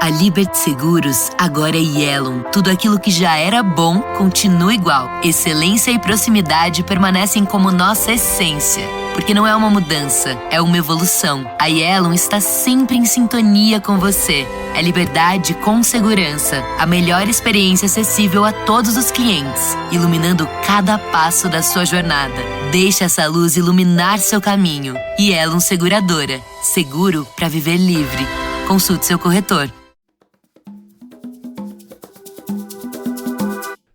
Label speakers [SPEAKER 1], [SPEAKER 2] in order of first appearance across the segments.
[SPEAKER 1] A Libert Seguros agora é Yellow. Tudo aquilo que já era bom continua igual. Excelência e proximidade permanecem como nossa essência. Porque não é uma mudança, é uma evolução. A Yellow está sempre em sintonia com você. É liberdade com segurança. A melhor experiência acessível a todos os clientes, iluminando cada passo da sua jornada. Deixe essa luz iluminar seu caminho. Yellow Seguradora. Seguro para viver livre. Consulte seu corretor.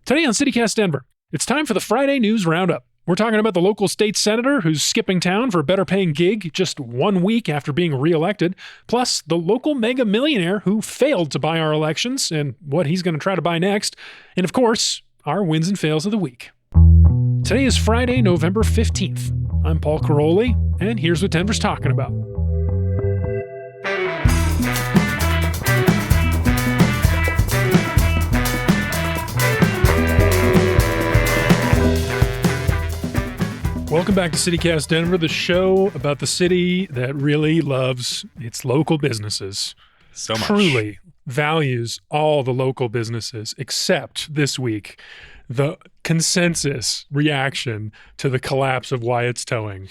[SPEAKER 2] Today on CityCast Denver, it's time for the Friday News Roundup. We're talking about the local state senator who's skipping town for a better-paying gig just 1 week after being reelected, plus the local mega-millionaire who failed to buy our elections and what he's going to try to buy next, and of course, our wins and fails of the week. Today is Friday, November 15th. I'm Paul Karolyi, and here's what Denver's talking about. Welcome back to CityCast Denver, the show about the city that really loves its local businesses.
[SPEAKER 3] So much. Truly
[SPEAKER 2] values all the local businesses, except this week, the consensus reaction to the collapse of Wyatt's Towing.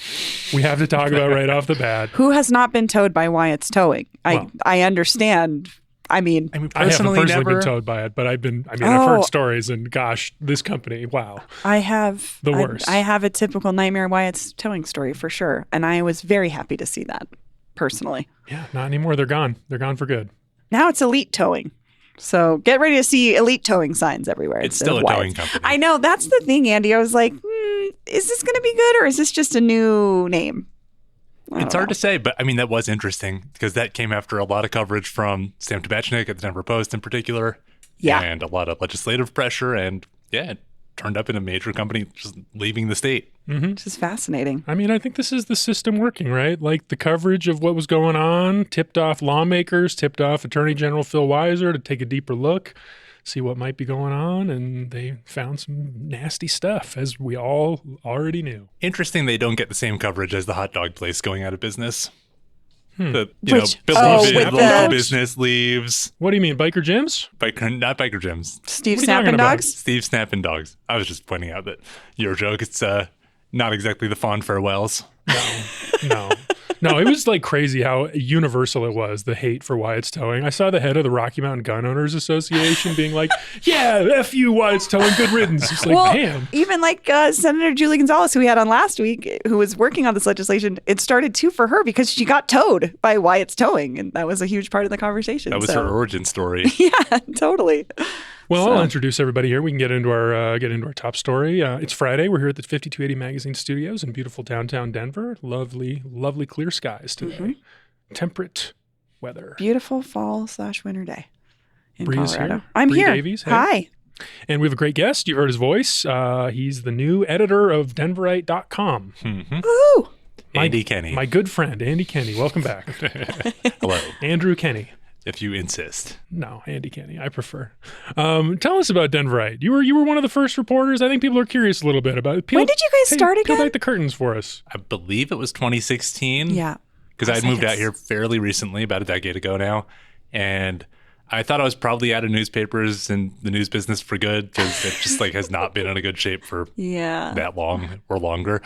[SPEAKER 2] We have to talk about right off the bat.
[SPEAKER 4] Who has not been towed by Wyatt's Towing? I understand. I mean,
[SPEAKER 2] personally, I haven't personally been towed by it, but I've heard stories, and gosh, this company, wow.
[SPEAKER 4] I have
[SPEAKER 2] the worst.
[SPEAKER 4] I have a typical nightmare Wyatt's Towing story for sure, and I was very happy to see that, personally.
[SPEAKER 2] Yeah, not anymore. They're gone. They're gone for good.
[SPEAKER 4] Now it's Elite Towing. So get ready to see Elite Towing signs everywhere.
[SPEAKER 3] It's still a towing company.
[SPEAKER 4] I know. That's the thing, Andy. I was like, is this going to be good, or is this just a new name?
[SPEAKER 3] It's hard to say, but I mean, that was interesting because that came after a lot of coverage from Sam Tabachnik at the Denver Post in particular.
[SPEAKER 4] Yeah.
[SPEAKER 3] And a lot of legislative pressure. And yeah, it turned up in a major company just leaving the state.
[SPEAKER 2] Mm-hmm.
[SPEAKER 4] Which is fascinating.
[SPEAKER 2] I mean, I think this is the system working, right? Like the coverage of what was going on tipped off lawmakers, tipped off Attorney General Phil Weiser to take a deeper look, see what might be going on, and they found some nasty stuff, as we all already knew.
[SPEAKER 3] Interesting they don't get the same coverage as the hot dog place going out of business.
[SPEAKER 2] The
[SPEAKER 3] business leaves.
[SPEAKER 2] What do you mean, Biker Gyms?
[SPEAKER 3] Not Biker Gyms.
[SPEAKER 4] Steve Snapping Dogs?
[SPEAKER 3] Steve Snapping Dogs. I was just pointing out that your joke, it's not exactly the fond farewells. No, it was like crazy how universal it was, the hate for Wyatt's Towing. I saw the head of the Rocky Mountain Gun Owners Association being like, yeah, F you, Wyatt's Towing, good riddance. It's like, damn.
[SPEAKER 4] Even like Senator Julie Gonzalez, who we had on last week, who was working on this legislation, it started too for her because she got towed by Wyatt's Towing. And that was a huge part of the conversation.
[SPEAKER 3] That was her origin story.
[SPEAKER 4] Yeah, totally.
[SPEAKER 2] Well, I'll introduce everybody here. We can get into our top story. It's Friday. We're here at the 5280 Magazine Studios in beautiful downtown Denver. Lovely, lovely clear skies today. Mm-hmm. Temperate weather.
[SPEAKER 4] Beautiful fall/winter day in
[SPEAKER 2] Bree
[SPEAKER 4] Colorado.
[SPEAKER 2] Is here.
[SPEAKER 4] I'm
[SPEAKER 2] Bree
[SPEAKER 4] here.
[SPEAKER 2] Davies, hey.
[SPEAKER 4] Hi.
[SPEAKER 2] And we have a great guest. You heard his voice. He's the new editor of Denverite.com.
[SPEAKER 3] Mm-hmm.
[SPEAKER 4] Ooh.
[SPEAKER 3] Andy Kenney.
[SPEAKER 2] My good friend, Andy Kenney. Welcome back.
[SPEAKER 3] Hello.
[SPEAKER 2] Andrew Kenney.
[SPEAKER 3] If you insist.
[SPEAKER 2] No, Andy Kenney, I prefer. Tell us about Denverite. You were one of the first reporters. I think people are curious a little bit about it.
[SPEAKER 4] When did you guys start again?
[SPEAKER 2] Peel back the curtains for us.
[SPEAKER 3] I believe it was 2016.
[SPEAKER 4] Yeah.
[SPEAKER 3] Because I had moved out here fairly recently, about a decade ago now. And I thought I was probably out of newspapers and the news business for good because it just has not been in a good shape for that long or longer.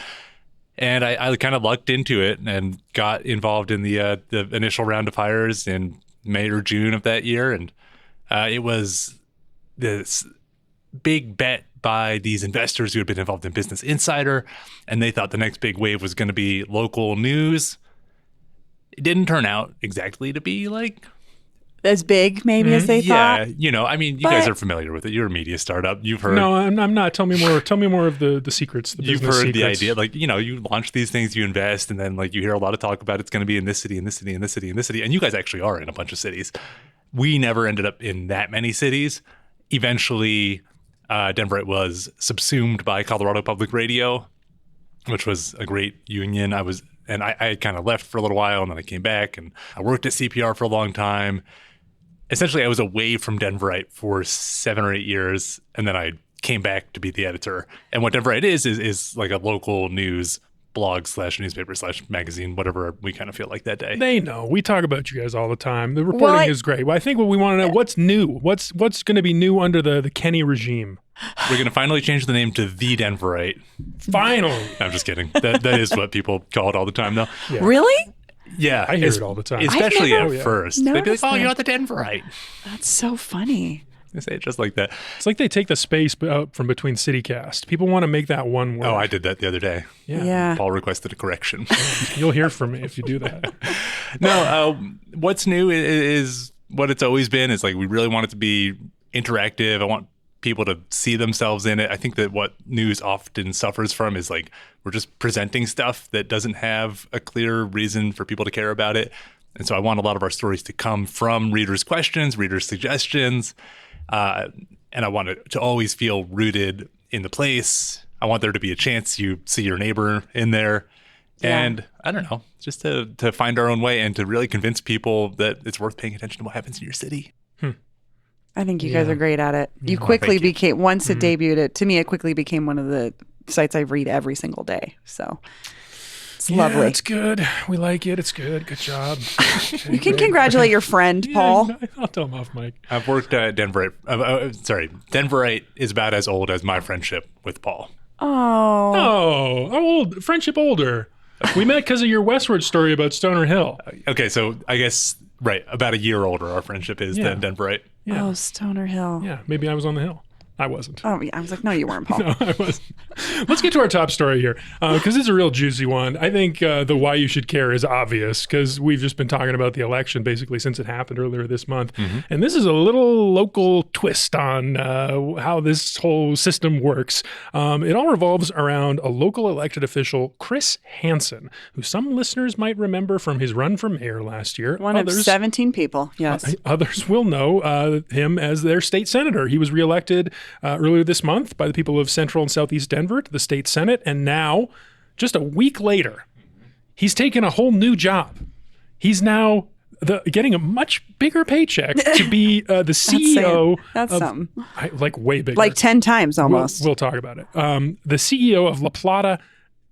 [SPEAKER 3] And I kind of lucked into it and got involved in the initial round of hires in May or June of that year. And it was this big bet by these investors who had been involved in Business Insider. And they thought the next big wave was going to be local news. It didn't turn out exactly to be
[SPEAKER 4] as big maybe as they thought.
[SPEAKER 3] Yeah, you guys are familiar with it. You're a media startup. You've heard.
[SPEAKER 2] No, I'm not. Tell me more. Tell me more of the secrets.
[SPEAKER 3] You've heard the idea, you launch these things, you invest, and then you hear a lot of talk about it's going to be in this city, in this city, in this city, in this city, and you guys actually are in a bunch of cities. We never ended up in that many cities. Eventually, Denverite was subsumed by Colorado Public Radio, which was a great union. I kind of left for a little while, and then I came back, and I worked at CPR for a long time. Essentially, I was away from Denverite for 7 or 8 years, and then I came back to be the editor. And what Denverite is like a local news blog/newspaper/magazine, whatever we kind of feel like that day.
[SPEAKER 2] They know. We talk about you guys all the time. The reporting is great. Well, I think what we want to know, what's new? What's going to be new under the Kenney regime?
[SPEAKER 3] We're going to finally change the name to the Denverite.
[SPEAKER 2] Finally.
[SPEAKER 3] I'm just kidding. That is what people call it all the time, though.
[SPEAKER 4] Yeah. Really?
[SPEAKER 3] Yeah.
[SPEAKER 2] I hear it all the time.
[SPEAKER 3] Especially at first. They'd be like, oh,
[SPEAKER 4] that.
[SPEAKER 3] you're the Denverite.
[SPEAKER 4] That's so funny.
[SPEAKER 3] They say it just like that.
[SPEAKER 2] It's like they take the space out from between CityCast. People want to make that one word.
[SPEAKER 3] Oh, I did that the other day.
[SPEAKER 4] Yeah.
[SPEAKER 3] Paul requested a correction.
[SPEAKER 2] You'll hear from me if you do that.
[SPEAKER 3] No, what's new is what it's always been. Is like we really want it to be interactive. I want people to see themselves in it. I think that what news often suffers from is like we're just presenting stuff that doesn't have a clear reason for people to care about it. And so I want a lot of our stories to come from readers' questions, readers' suggestions. And I want it to always feel rooted in the place. I want there to be a chance you see your neighbor in there. Yeah. And I don't know, just to find our own way and to really convince people that it's worth paying attention to what happens in your city.
[SPEAKER 4] I think you guys are great at it. You quickly became, once it debuted, to me, it quickly became one of the sites I read every single day. So it's lovely.
[SPEAKER 2] It's good. We like it. It's good. Good job.
[SPEAKER 4] You can congratulate your friend, Paul.
[SPEAKER 2] I'll tell him off, Mike.
[SPEAKER 3] I've worked at Denverite. Denverite is about as old as my friendship with Paul.
[SPEAKER 2] Oh, old. Friendship older. We met because of your Westward story about Stoner Hill.
[SPEAKER 3] Okay, so I guess, about a year older our friendship is than Denverite.
[SPEAKER 2] Yeah.
[SPEAKER 4] Oh, Stoner Hill.
[SPEAKER 2] Yeah, maybe I was on the hill. I wasn't.
[SPEAKER 4] Oh, yeah. I was like, no, you weren't, Paul.
[SPEAKER 2] No, I wasn't. Let's get to our top story here, because it's a real juicy one. I think the why you should care is obvious, because we've just been talking about the election basically since it happened earlier this month. Mm-hmm. And this is a little local twist on how this whole system works. It all revolves around a local elected official, Chris Hansen, who some listeners might remember from his run for mayor last year.
[SPEAKER 4] One of 17 people, yes.
[SPEAKER 2] Others will know him as their state senator. He was reelected earlier this month by the people of Central and Southeast Denver to the state Senate. And now, just a week later, he's taken a whole new job. He's now getting a much bigger paycheck to be the CEO.
[SPEAKER 4] That's something.
[SPEAKER 2] Like way bigger.
[SPEAKER 4] Like 10 times almost.
[SPEAKER 2] We'll talk about it. The CEO of La Plata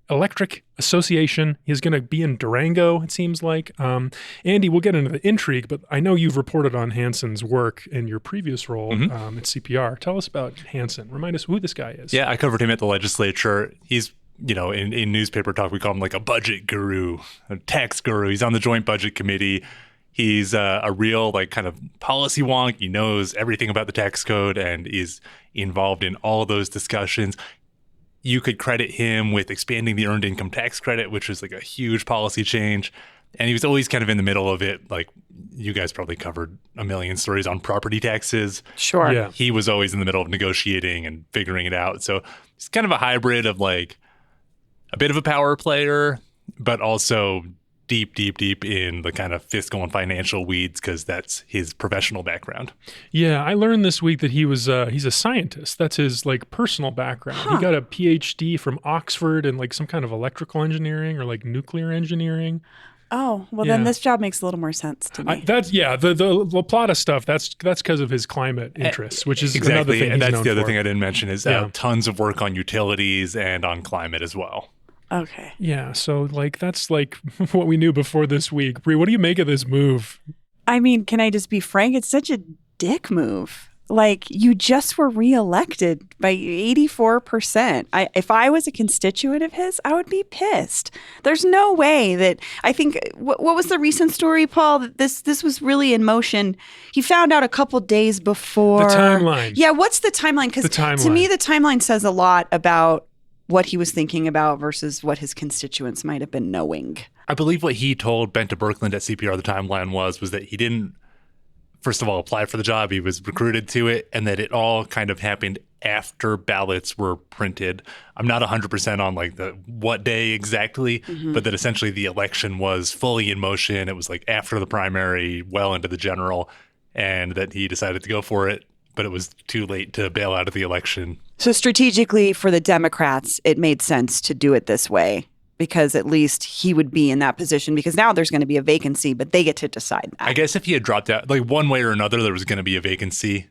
[SPEAKER 2] Electric Association. He's going to be in Durango, it seems like. Andy, we'll get into the intrigue, but I know you've reported on Hansen's work in your previous role at CPR. Tell us about Hansen. Remind us who this guy is.
[SPEAKER 3] Yeah, I covered him at the legislature. He's, in newspaper talk, we call him like a budget guru, a tax guru. He's on the Joint Budget Committee. He's a real kind of policy wonk. He knows everything about the tax code and is involved in all those discussions. You could credit him with expanding the earned income tax credit, which was like a huge policy change. And he was always kind of in the middle of it. Like you guys probably covered a million stories on property taxes.
[SPEAKER 4] Sure.
[SPEAKER 2] Yeah.
[SPEAKER 3] He was always in the middle of negotiating and figuring it out. So he's kind of a hybrid of like a bit of a power player, but also deep in the kind of fiscal and financial weeds because that's his professional background.
[SPEAKER 2] Yeah, I learned this week that he's a scientist. That's his personal background. He got a PhD from Oxford in some kind of electrical engineering or nuclear engineering.
[SPEAKER 4] Oh, well then this job makes a little more sense to me.
[SPEAKER 2] The La Plata stuff, that's because of his climate interests, which is another thing
[SPEAKER 3] and
[SPEAKER 2] he's
[SPEAKER 3] that's
[SPEAKER 2] known
[SPEAKER 3] the other
[SPEAKER 2] for.
[SPEAKER 3] thing I didn't mention is tons of work on utilities and on climate as well.
[SPEAKER 4] Okay.
[SPEAKER 2] Yeah, so that's what we knew before this week. Bree, what do you make of this move?
[SPEAKER 4] I mean, can I just be frank? It's such a dick move. You just were reelected by 84%. If I was a constituent of his, I would be pissed. There's no way that I think what was the recent story, Paul? That this was really in motion. He found out a couple days before.
[SPEAKER 2] The timeline.
[SPEAKER 4] Yeah, what's the timeline? Because to me, the timeline says a lot about what he was thinking about versus what his constituents might have been knowing.
[SPEAKER 3] I believe what he told Benta Birkeland at CPR, the timeline was that he didn't, first of all, apply for the job. He was recruited to it, and that it all kind of happened after ballots were printed. I'm not 100% on the what day exactly, but that essentially the election was fully in motion. It was after the primary, well into the general, and that he decided to go for it, but it was too late to bail out of the election.
[SPEAKER 4] So strategically for the Democrats, it made sense to do it this way because at least he would be in that position because now there's going to be a vacancy, but they get to decide that.
[SPEAKER 3] I guess if he had dropped out, one way or another, there was going to be a vacancy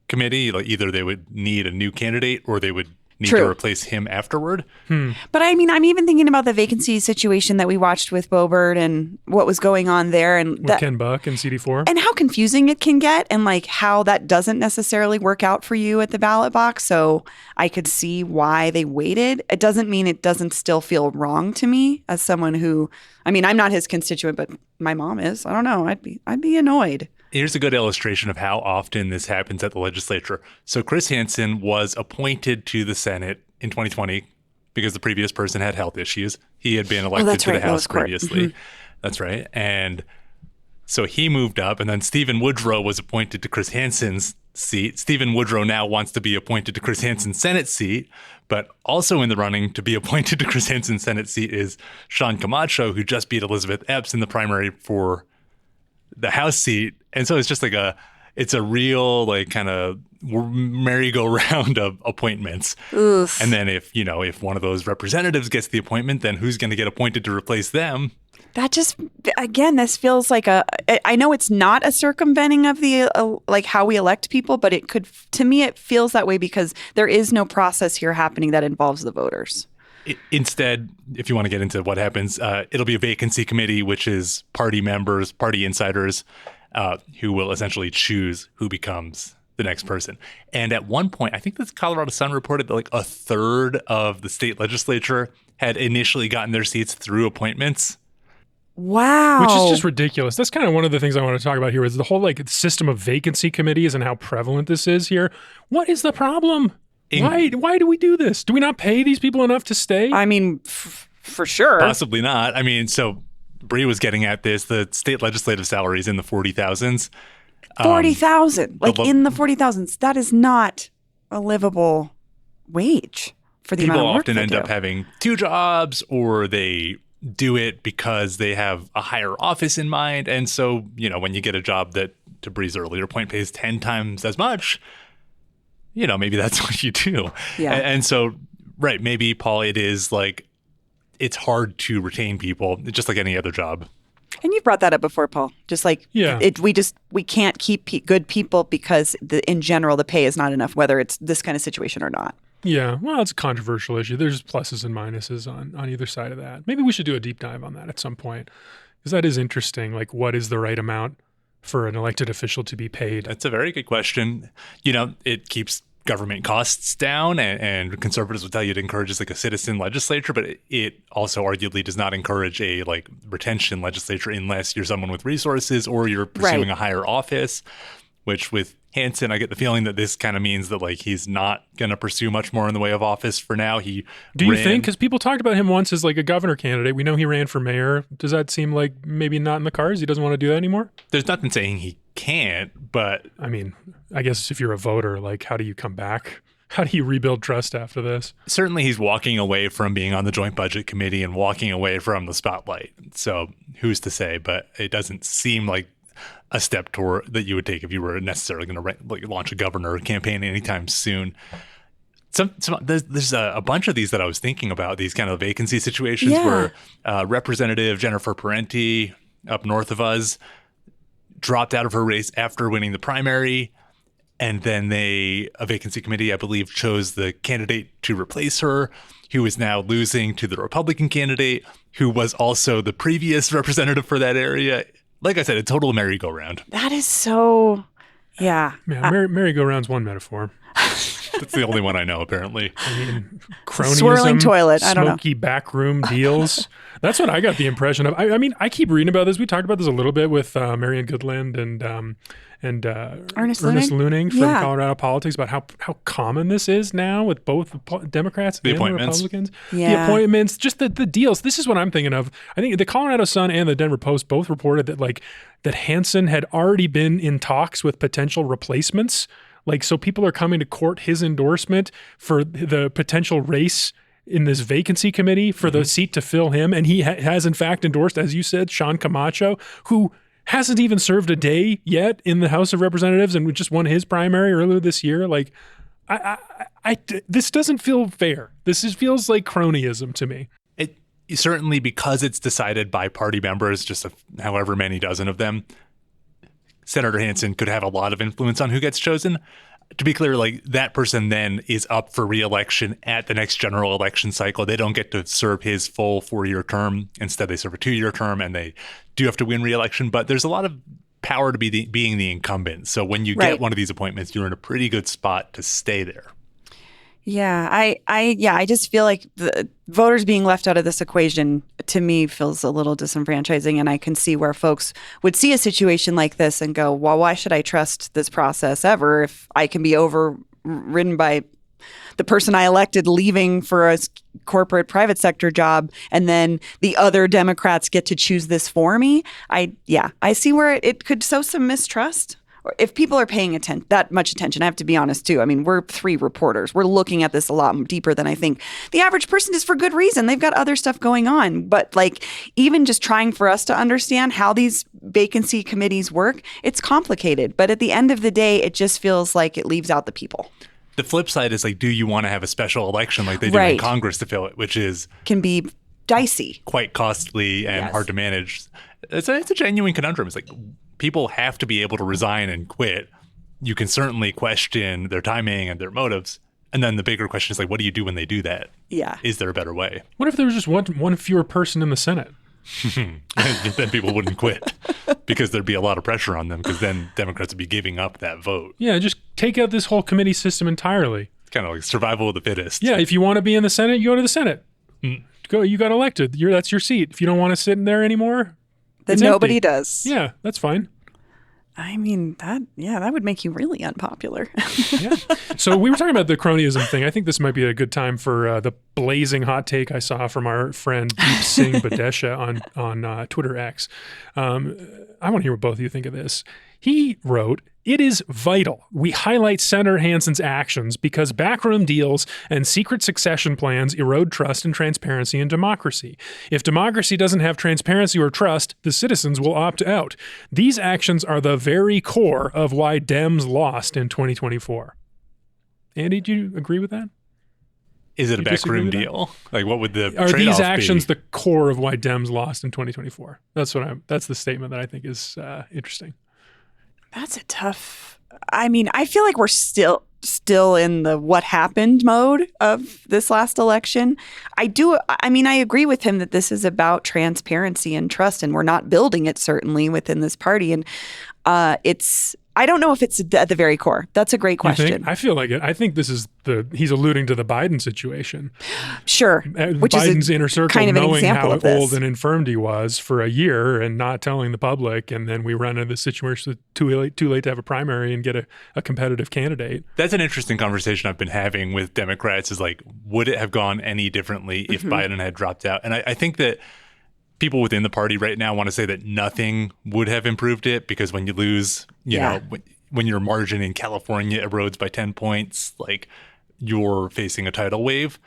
[SPEAKER 3] committee. Either they would need a new candidate or they would need to replace him afterward.
[SPEAKER 4] But I mean, I'm even thinking about the vacancy situation that we watched with Boebert and what was going on there. And
[SPEAKER 2] with Ken Buck and CD4.
[SPEAKER 4] And how confusing it can get and like how that doesn't necessarily work out for you at the ballot box. So I could see why they waited. It doesn't mean it doesn't still feel wrong to me as someone who, I mean, I'm not his constituent, but my mom is. I don't know. I'd be annoyed.
[SPEAKER 3] Here's a good illustration of how often this happens at the legislature. So Chris Hansen was appointed to the Senate in 2020 because the previous person had health issues. He had been elected to the House previously. Mm-hmm. That's right. And so he moved up, and then Stephen Woodrow was appointed to Chris Hansen's seat. Stephen Woodrow now wants to be appointed to Chris Hansen's Senate seat, but also in the running to be appointed to Chris Hansen's Senate seat is Sean Camacho, who just beat Elizabeth Epps in the primary for the House seat. And so it's just like it's a real like kind of merry-go-round of appointments.
[SPEAKER 4] Oof.
[SPEAKER 3] And then if one of those representatives gets the appointment, then who's going to get appointed to replace them?
[SPEAKER 4] That just, again, this feels like I know it's not a circumventing of the, like how we elect people, but it could, to me, it feels that way because there is no process here happening that involves the voters.
[SPEAKER 3] Instead, if you want to get into what happens, it'll be a vacancy committee, which is party members, party insiders, who will essentially choose who becomes the next person. And at one point, I think the Colorado Sun reported that like a third of the state legislature had initially gotten their seats through appointments.
[SPEAKER 4] Wow.
[SPEAKER 2] Which is just ridiculous. That's kind of one of the things I want to talk about here is the whole like system of vacancy committees and how prevalent this is here. What is the problem? Why do we do this? Do we not pay these people enough to stay?
[SPEAKER 4] I mean, for sure.
[SPEAKER 3] Possibly not. I mean, so Bree was getting at this. The state legislative salaries in the 40,000s.
[SPEAKER 4] 40,000. Like in the 40,000s. That is not a livable wage for the amount of work
[SPEAKER 3] people often end up having two jobs, or they do it because they have a higher office in mind. And so, when you get a job that, to Bree's earlier point, pays 10 times as much, maybe that's what you do.
[SPEAKER 4] Yeah.
[SPEAKER 3] And so, right, maybe, Paul, it is like, it's hard to retain people, just like any other job.
[SPEAKER 4] And you've brought that up before, Paul. Just like, we can't keep good people because in general, the pay is not enough, whether it's this kind of situation or not.
[SPEAKER 2] Yeah, well, it's a controversial issue. There's pluses and minuses on either side of that. Maybe we should do a deep dive on that at some point, because that is interesting. Like, what is the right amount for an elected official to be paid?
[SPEAKER 3] That's a very good question. It keeps government costs down, and conservatives would tell you it encourages like a citizen legislature, but it also arguably does not encourage a like retention legislature unless you're someone with resources or you're pursuing a higher office, which with Hansen, I get the feeling that this kind of means that like he's not going to pursue much more in the way of office for now. Do
[SPEAKER 2] you think? Because people talked about him once as like a governor candidate. We know he ran for mayor. Does that seem like maybe not in the cards? He doesn't want to do that anymore?
[SPEAKER 3] There's nothing saying he can't, but
[SPEAKER 2] I mean, I guess if you're a voter, like how do you come back? How do you rebuild trust after this?
[SPEAKER 3] Certainly he's walking away from being on the Joint Budget Committee and walking away from the spotlight. So who's to say? But it doesn't seem like a step toward that you would take if you were necessarily going to launch a governor campaign anytime soon. There's a bunch of these that I was thinking about, these kind of vacancy situations where Representative Jennifer Parenti up north of us dropped out of her race after winning the primary. And then a vacancy committee, I believe, chose the candidate to replace her, who is now losing to the Republican candidate, who was also the previous representative for that area. Like I said, a total merry-go-round.
[SPEAKER 4] That is so, yeah.
[SPEAKER 2] Merry-go-round's one metaphor.
[SPEAKER 3] That's the only one I know, apparently.
[SPEAKER 2] I mean, cronyism,
[SPEAKER 4] swirling toilet. I don't know.
[SPEAKER 2] Smoky backroom deals. That's what I got the impression of. I mean, I keep reading about this. We talked about this a little bit with Marianne Goodland and Ernest Luning from Colorado Politics about how common this is now with both Democrats and Republicans.
[SPEAKER 4] Yeah.
[SPEAKER 2] The appointments, just the deals. This is what I'm thinking of. I think the Colorado Sun and the Denver Post both reported that Hansen had already been in talks with potential replacements. So people are coming to court his endorsement for the potential race in this vacancy committee for the seat to fill him. And he has in fact endorsed, as you said, Sean Camacho, who hasn't even served a day yet in the House of Representatives and just won his primary earlier this year. This doesn't feel fair. This feels like cronyism to me.
[SPEAKER 3] It certainly, because it's decided by party members, just however many dozen of them, Senator Hansen could have a lot of influence on who gets chosen. to be clear, like that person then is up for re-election at the next general election cycle. They don't get to serve his full 4-year term. Instead, they serve a 2-year term, and they do have to win re-election. But there's a lot of power to being the incumbent. So when you get one of these appointments, you're in a pretty good spot to stay there.
[SPEAKER 4] Yeah, I just feel like the voters being left out of this equation to me feels a little disenfranchising, and I can see where folks would see a situation like this and go, well, why should I trust this process ever if I can be overridden by the person I elected leaving for a corporate private sector job, and then the other Democrats get to choose this for me? I see where it could sow some mistrust. If people are paying that much attention, I have to be honest too. I mean, we're 3 reporters. We're looking at this a lot deeper than I think the average person is, for good reason. They've got other stuff going on. But like, even just trying for us to understand how these vacancy committees work, it's complicated. But at the end of the day, it just feels like it leaves out the people.
[SPEAKER 3] The flip side is like, do you want to have a special election like they do in Congress to fill it, which can
[SPEAKER 4] be dicey,
[SPEAKER 3] quite costly and hard to manage. It's a genuine conundrum. It's like, people have to be able to resign and quit. You can certainly question their timing and their motives. And then the bigger question is like, what do you do when they do that?
[SPEAKER 4] Yeah.
[SPEAKER 3] Is there a better way?
[SPEAKER 2] What if there was just one fewer person in the Senate?
[SPEAKER 3] Then people wouldn't quit because there'd be a lot of pressure on them, because then Democrats would be giving up that vote.
[SPEAKER 2] Yeah, just take out this whole committee system entirely.
[SPEAKER 3] It's kind of like survival of the fittest.
[SPEAKER 2] Yeah, if you want to be in the Senate, you go to the Senate. Go, you got elected. That's your seat. If you don't want to sit in there anymore,
[SPEAKER 4] then nobody does.
[SPEAKER 2] Yeah, that's fine.
[SPEAKER 4] I mean, that would make you really unpopular.
[SPEAKER 2] Yeah. So we were talking about the cronyism thing. I think this might be a good time for the blazing hot take I saw from our friend Deep Singh Badesha on Twitter X. I want to hear what both of you think of this. He wrote, "It is vital we highlight Senator Hansen's actions because backroom deals and secret succession plans erode trust and transparency in democracy. If democracy doesn't have transparency or trust, the citizens will opt out. These actions are the very core of why Dems lost in 2024. Andy, do you agree with that?
[SPEAKER 3] Is it a backroom deal? Like, what would the
[SPEAKER 2] Are
[SPEAKER 3] trade-off
[SPEAKER 2] these actions
[SPEAKER 3] be?
[SPEAKER 2] the core of why Dems lost in 2024? That's the statement that I think is interesting.
[SPEAKER 4] That's a tough. I mean, I feel like we're still in the what happened mode of this last election. I agree with him that this is about transparency and trust, and we're not building it certainly within this party. And I don't know if it's at the very core. That's a great question.
[SPEAKER 2] I feel like it. I think this is he's alluding to the Biden situation.
[SPEAKER 4] Sure. Which
[SPEAKER 2] Biden's
[SPEAKER 4] is
[SPEAKER 2] inner circle
[SPEAKER 4] kind of
[SPEAKER 2] knowing how old
[SPEAKER 4] this.
[SPEAKER 2] and infirmed he was for a year and not telling the public. And then we run into this situation too late to have a primary and get a competitive candidate.
[SPEAKER 3] That's an interesting conversation I've been having with Democrats, is like, would it have gone any differently if Biden had dropped out? And I think that people within the party right now want to say that nothing would have improved it, because when you lose, you know, when your margin in California erodes by 10 points, like, you're facing a tidal wave.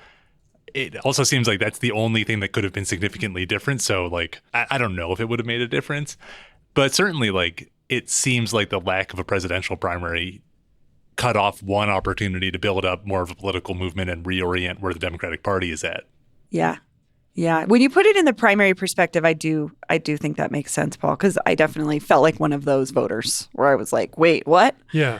[SPEAKER 3] It also seems like that's the only thing that could have been significantly different. So, like, I don't know if it would have made a difference, but certainly, like, it seems like the lack of a presidential primary cut off one opportunity to build up more of a political movement and reorient where the Democratic Party is at.
[SPEAKER 4] Yeah. Yeah. When you put it in the primary perspective, I do think that makes sense, Paul, because I definitely felt like one of those voters where I was like, wait, what?
[SPEAKER 2] Yeah.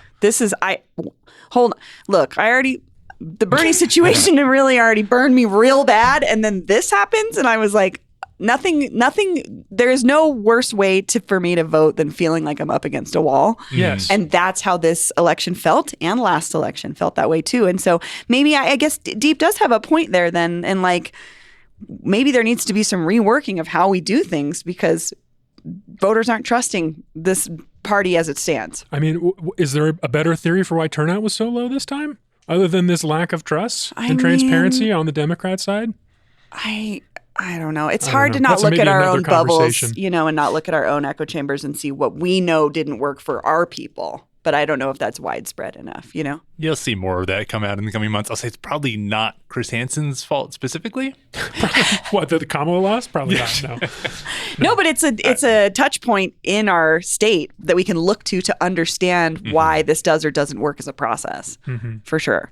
[SPEAKER 4] Hold on. Look, the Bernie situation really already burned me real bad. And then this happens. And I was like, nothing, there is no worse way for me to vote than feeling like I'm up against a wall.
[SPEAKER 2] Yes.
[SPEAKER 4] And that's how this election felt, and last election felt that way too. And so maybe I guess Deep does have a point there then. And like, maybe there needs to be some reworking of how we do things, because voters aren't trusting this party as it stands.
[SPEAKER 2] I mean, is there a better theory for why turnout was so low this time, other than this lack of trust and transparency on the Democrat side?
[SPEAKER 4] I don't know. It's hard to not look at our own bubbles, and not look at our own echo chambers and see what we know didn't work for our people. But I don't know if that's widespread enough,
[SPEAKER 3] You'll see more of that come out in the coming months. I'll say it's probably not Chris Hansen's fault specifically.
[SPEAKER 2] What, the Kamala loss? Probably not, no.
[SPEAKER 4] No, but it's a touch point in our state that we can look to understand why this does or doesn't work as a process, for sure.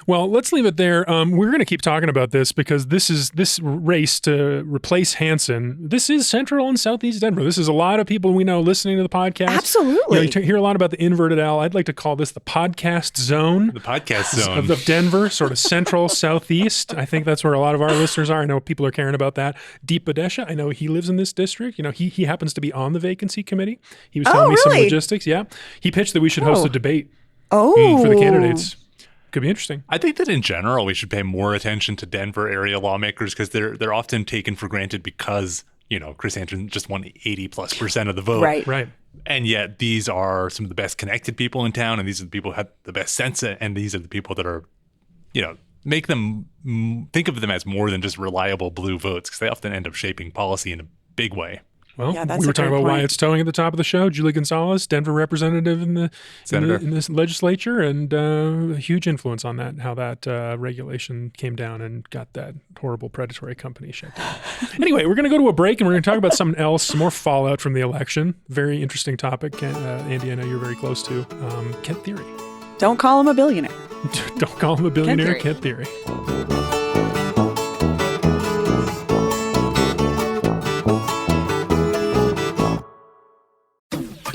[SPEAKER 2] Well, let's leave it there. We're going to keep talking about this because this race to replace Hansen. This is Central and Southeast Denver. This is a lot of people we know listening to the podcast.
[SPEAKER 4] Absolutely.
[SPEAKER 2] You hear a lot about the inverted L. I'd like to call this the podcast zone.
[SPEAKER 3] The podcast zone.
[SPEAKER 2] Of Denver, sort of Central, Southeast. I think that's where a lot of our listeners are. I know people are caring about that. Deep Badesha, I know he lives in this district. He happens to be on the vacancy committee. He was telling me some logistics. Yeah. He pitched that we should host a debate for the candidates. Could be interesting.
[SPEAKER 3] I think that in general, we should pay more attention to Denver area lawmakers because they're often taken for granted because, Chris Hansen just won 80+% of the vote.
[SPEAKER 2] Right.
[SPEAKER 3] And yet these are some of the best connected people in town, and these are the people who have the best sense, and these are the people that are, make them think of them as more than just reliable blue votes because they often end up shaping policy in a big way.
[SPEAKER 2] Well, we were talking about Wyatt's towing at the top of the show. Julie Gonzalez, Denver representative in the legislature, and a huge influence on that, how that regulation came down and got that horrible predatory company shut down. Anyway, we're going to go to a break, and we're going to talk about something else, some more fallout from the election. Very interesting topic. Andy, I know you're very close to. Kent Thiry.
[SPEAKER 4] Don't call him a billionaire.
[SPEAKER 2] Don't call him a billionaire, Kent Thiry.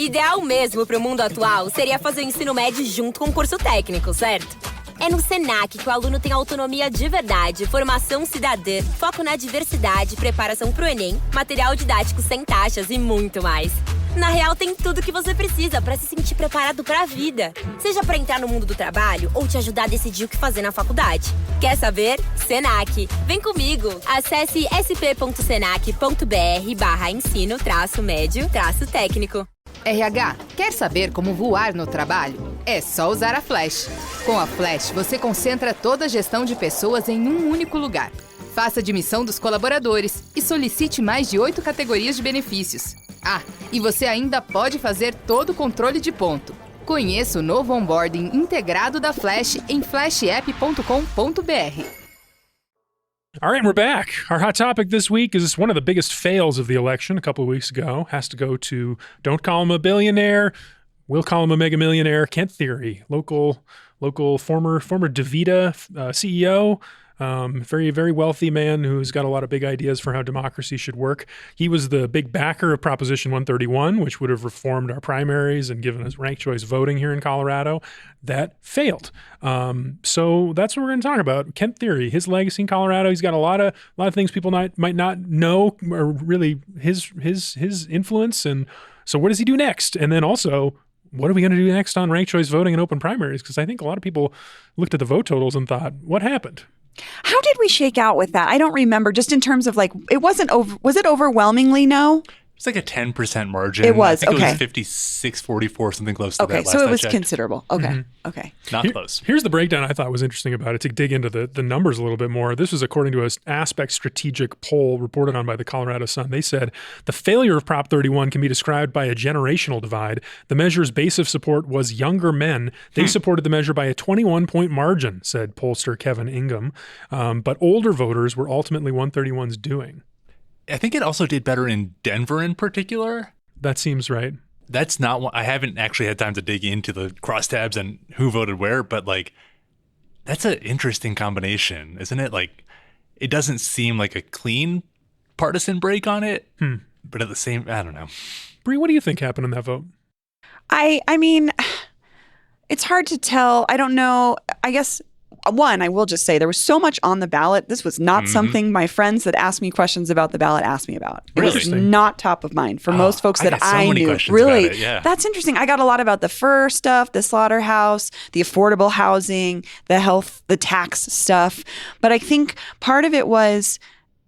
[SPEAKER 5] Ideal mesmo para o mundo atual seria fazer o ensino médio junto com o curso técnico, certo? É no Senac que o aluno tem autonomia de verdade, formação cidadã, foco na diversidade, preparação para o Enem, material didático sem taxas e muito mais. Na real, tem tudo que você precisa para se sentir preparado para a vida. Seja para entrar no mundo do trabalho ou te ajudar a decidir o que fazer na faculdade. Quer saber? Senac. Vem comigo! Acesse sp.senac.br/ensino-médio-técnico.
[SPEAKER 6] RH, quer saber como voar no trabalho? É só usar a Flash. Com a Flash, você concentra toda a gestão de pessoas em um único lugar. Faça a admissão dos colaboradores e solicite mais de 8 categorias de benefícios. Ah, e você ainda pode fazer todo o controle de ponto. Conheça o novo onboarding integrado da Flash em flashapp.com.br.
[SPEAKER 2] All right, we're back. Our hot topic this week is one of the biggest fails of the election a couple of weeks ago. Has to go to, don't call him a billionaire, we'll call him a mega-millionaire, Kent Thiry, local former DeVita CEO, very, very wealthy man who's got a lot of big ideas for how democracy should work. He was the big backer of Proposition 131, which would have reformed our primaries and given us ranked choice voting here in Colorado. That failed. So that's what we're going to talk about. Kent Thiry, his legacy in Colorado. He's got a lot of things people might not know, or really his influence. And so what does he do next? And then also, what are we going to do next on ranked choice voting and open primaries? Because I think a lot of people looked at the vote totals and thought, what happened?
[SPEAKER 4] How did we shake out with that? I don't remember. Just in terms of it wasn't was it overwhelmingly no?
[SPEAKER 3] It's like a 10% margin.
[SPEAKER 4] It was,
[SPEAKER 3] I think it was 56-44, something close to that last
[SPEAKER 4] so it was
[SPEAKER 3] I checked.
[SPEAKER 4] Considerable. Okay, okay.
[SPEAKER 3] Not close.
[SPEAKER 2] Here's the breakdown I thought was interesting about it, to dig into the numbers a little bit more. This was according to an Aspect strategic poll reported on by the Colorado Sun. They said, the failure of Prop 31 can be described by a generational divide. The measure's base of support was younger men. They supported the measure by a 21-point margin, said pollster Kevin Ingham. But older voters were ultimately 131's doing.
[SPEAKER 3] I think it also did better in Denver in particular.
[SPEAKER 2] That seems right.
[SPEAKER 3] That's not what I haven't actually had time to dig into the crosstabs and who voted where, but that's an interesting combination, isn't it? It doesn't seem like a clean partisan break on it, but at the same, I don't know.
[SPEAKER 2] Bree, what do you think happened in that vote?
[SPEAKER 4] I mean, it's hard to tell. I don't know. I guess one, I will just say there was so much on the ballot. This was not something my friends that asked me questions about the ballot asked me about. It was not top of mind for most folks that I knew. Really, that's interesting. I got a lot about the fur stuff, the slaughterhouse, the affordable housing, the health, the tax stuff. But I think part of it was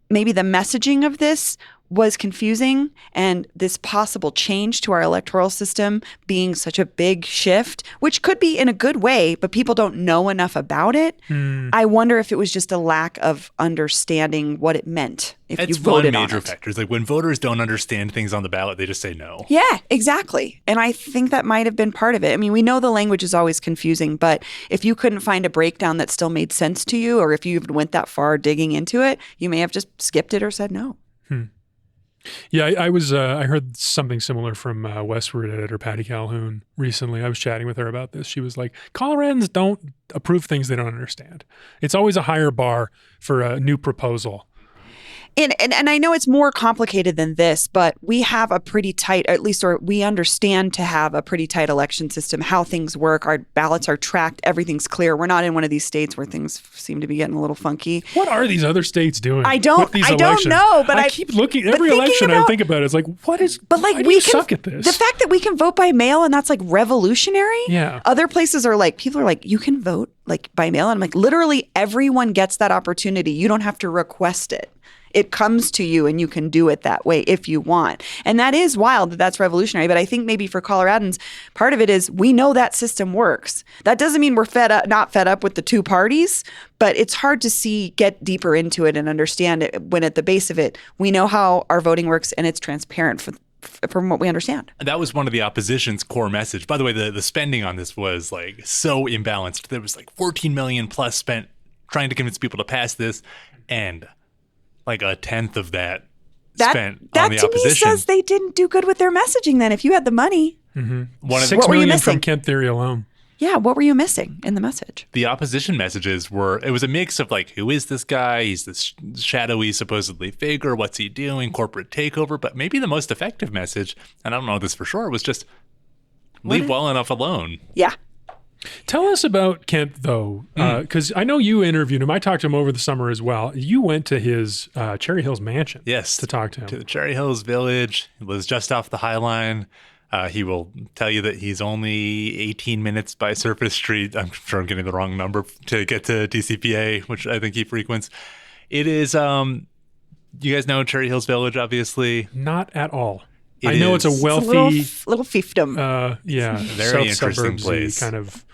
[SPEAKER 4] maybe the messaging of this was confusing, and this possible change to our electoral system being such a big shift, which could be in a good way, but people don't know enough about it. I wonder if it was just a lack of understanding what it meant if you voted on it.
[SPEAKER 3] It's one major factor. It's like when voters don't understand things on the ballot, they just say no.
[SPEAKER 4] Yeah, exactly. And I think that might have been part of it. I mean, we know the language is always confusing, but if you couldn't find a breakdown that still made sense to you, or if you even went that far digging into it, you may have just skipped it or said no.
[SPEAKER 2] Yeah, I heard something similar from Westward editor Patty Calhoun recently. I was chatting with her about this. She was like, Coloradans don't approve things they don't understand. It's always a higher bar for a new proposal.
[SPEAKER 4] And I know it's more complicated than this, but we have a pretty tight, at least, or we understand to have a pretty tight election system, how things work. Our ballots are tracked. Everything's clear. We're not in one of these states where things seem to be getting a little funky.
[SPEAKER 2] What are these other states doing?
[SPEAKER 4] I don't know, but
[SPEAKER 2] I keep looking every election. I think about it. It's like, what is?
[SPEAKER 4] But like,
[SPEAKER 2] we suck at this.
[SPEAKER 4] The fact that we can vote by mail and that's like revolutionary.
[SPEAKER 2] Yeah.
[SPEAKER 4] Other places are like, people are like, you can vote like by mail, and I'm like, literally everyone gets that opportunity. You don't have to request it. It comes to you and you can do it that way if you want. And that is wild that that's revolutionary. But I think maybe for Coloradans, part of it is we know that system works. That doesn't mean we're not fed up with the two parties, but it's hard to get deeper into it and understand it when at the base of it, we know how our voting works and it's transparent from what we understand.
[SPEAKER 3] That was one of the opposition's core message. By the way, the spending on this was like so imbalanced. There was like $14 million plus spent trying to convince people to pass this, and like a tenth of that spent on the opposition.
[SPEAKER 4] That to me says they didn't do good with their messaging then. If you had the money.
[SPEAKER 2] Mm-hmm. $6 million from Kent Thiry alone.
[SPEAKER 4] Yeah, what were you missing in the message?
[SPEAKER 3] The opposition messages it was a mix of like, who is this guy? He's this shadowy, supposedly figure. What's he doing? Corporate takeover. But maybe the most effective message, and I don't know this for sure, was just leave well enough alone.
[SPEAKER 4] Yeah.
[SPEAKER 2] Tell us about Kent, though, because I know you interviewed him. I talked to him over the summer as well. You went to his Cherry Hills mansion to talk to him.
[SPEAKER 3] To the Cherry Hills Village. It was just off the High Line. He will tell you that he's only 18 minutes by Surface Street. I'm sure I'm getting the wrong number to get to DCPA, which I think he frequents. It is, you guys know Cherry Hills Village, obviously?
[SPEAKER 2] Not at all. I know it's a wealthy...
[SPEAKER 4] little fiefdom.
[SPEAKER 3] Very interesting place.
[SPEAKER 2] Kind of...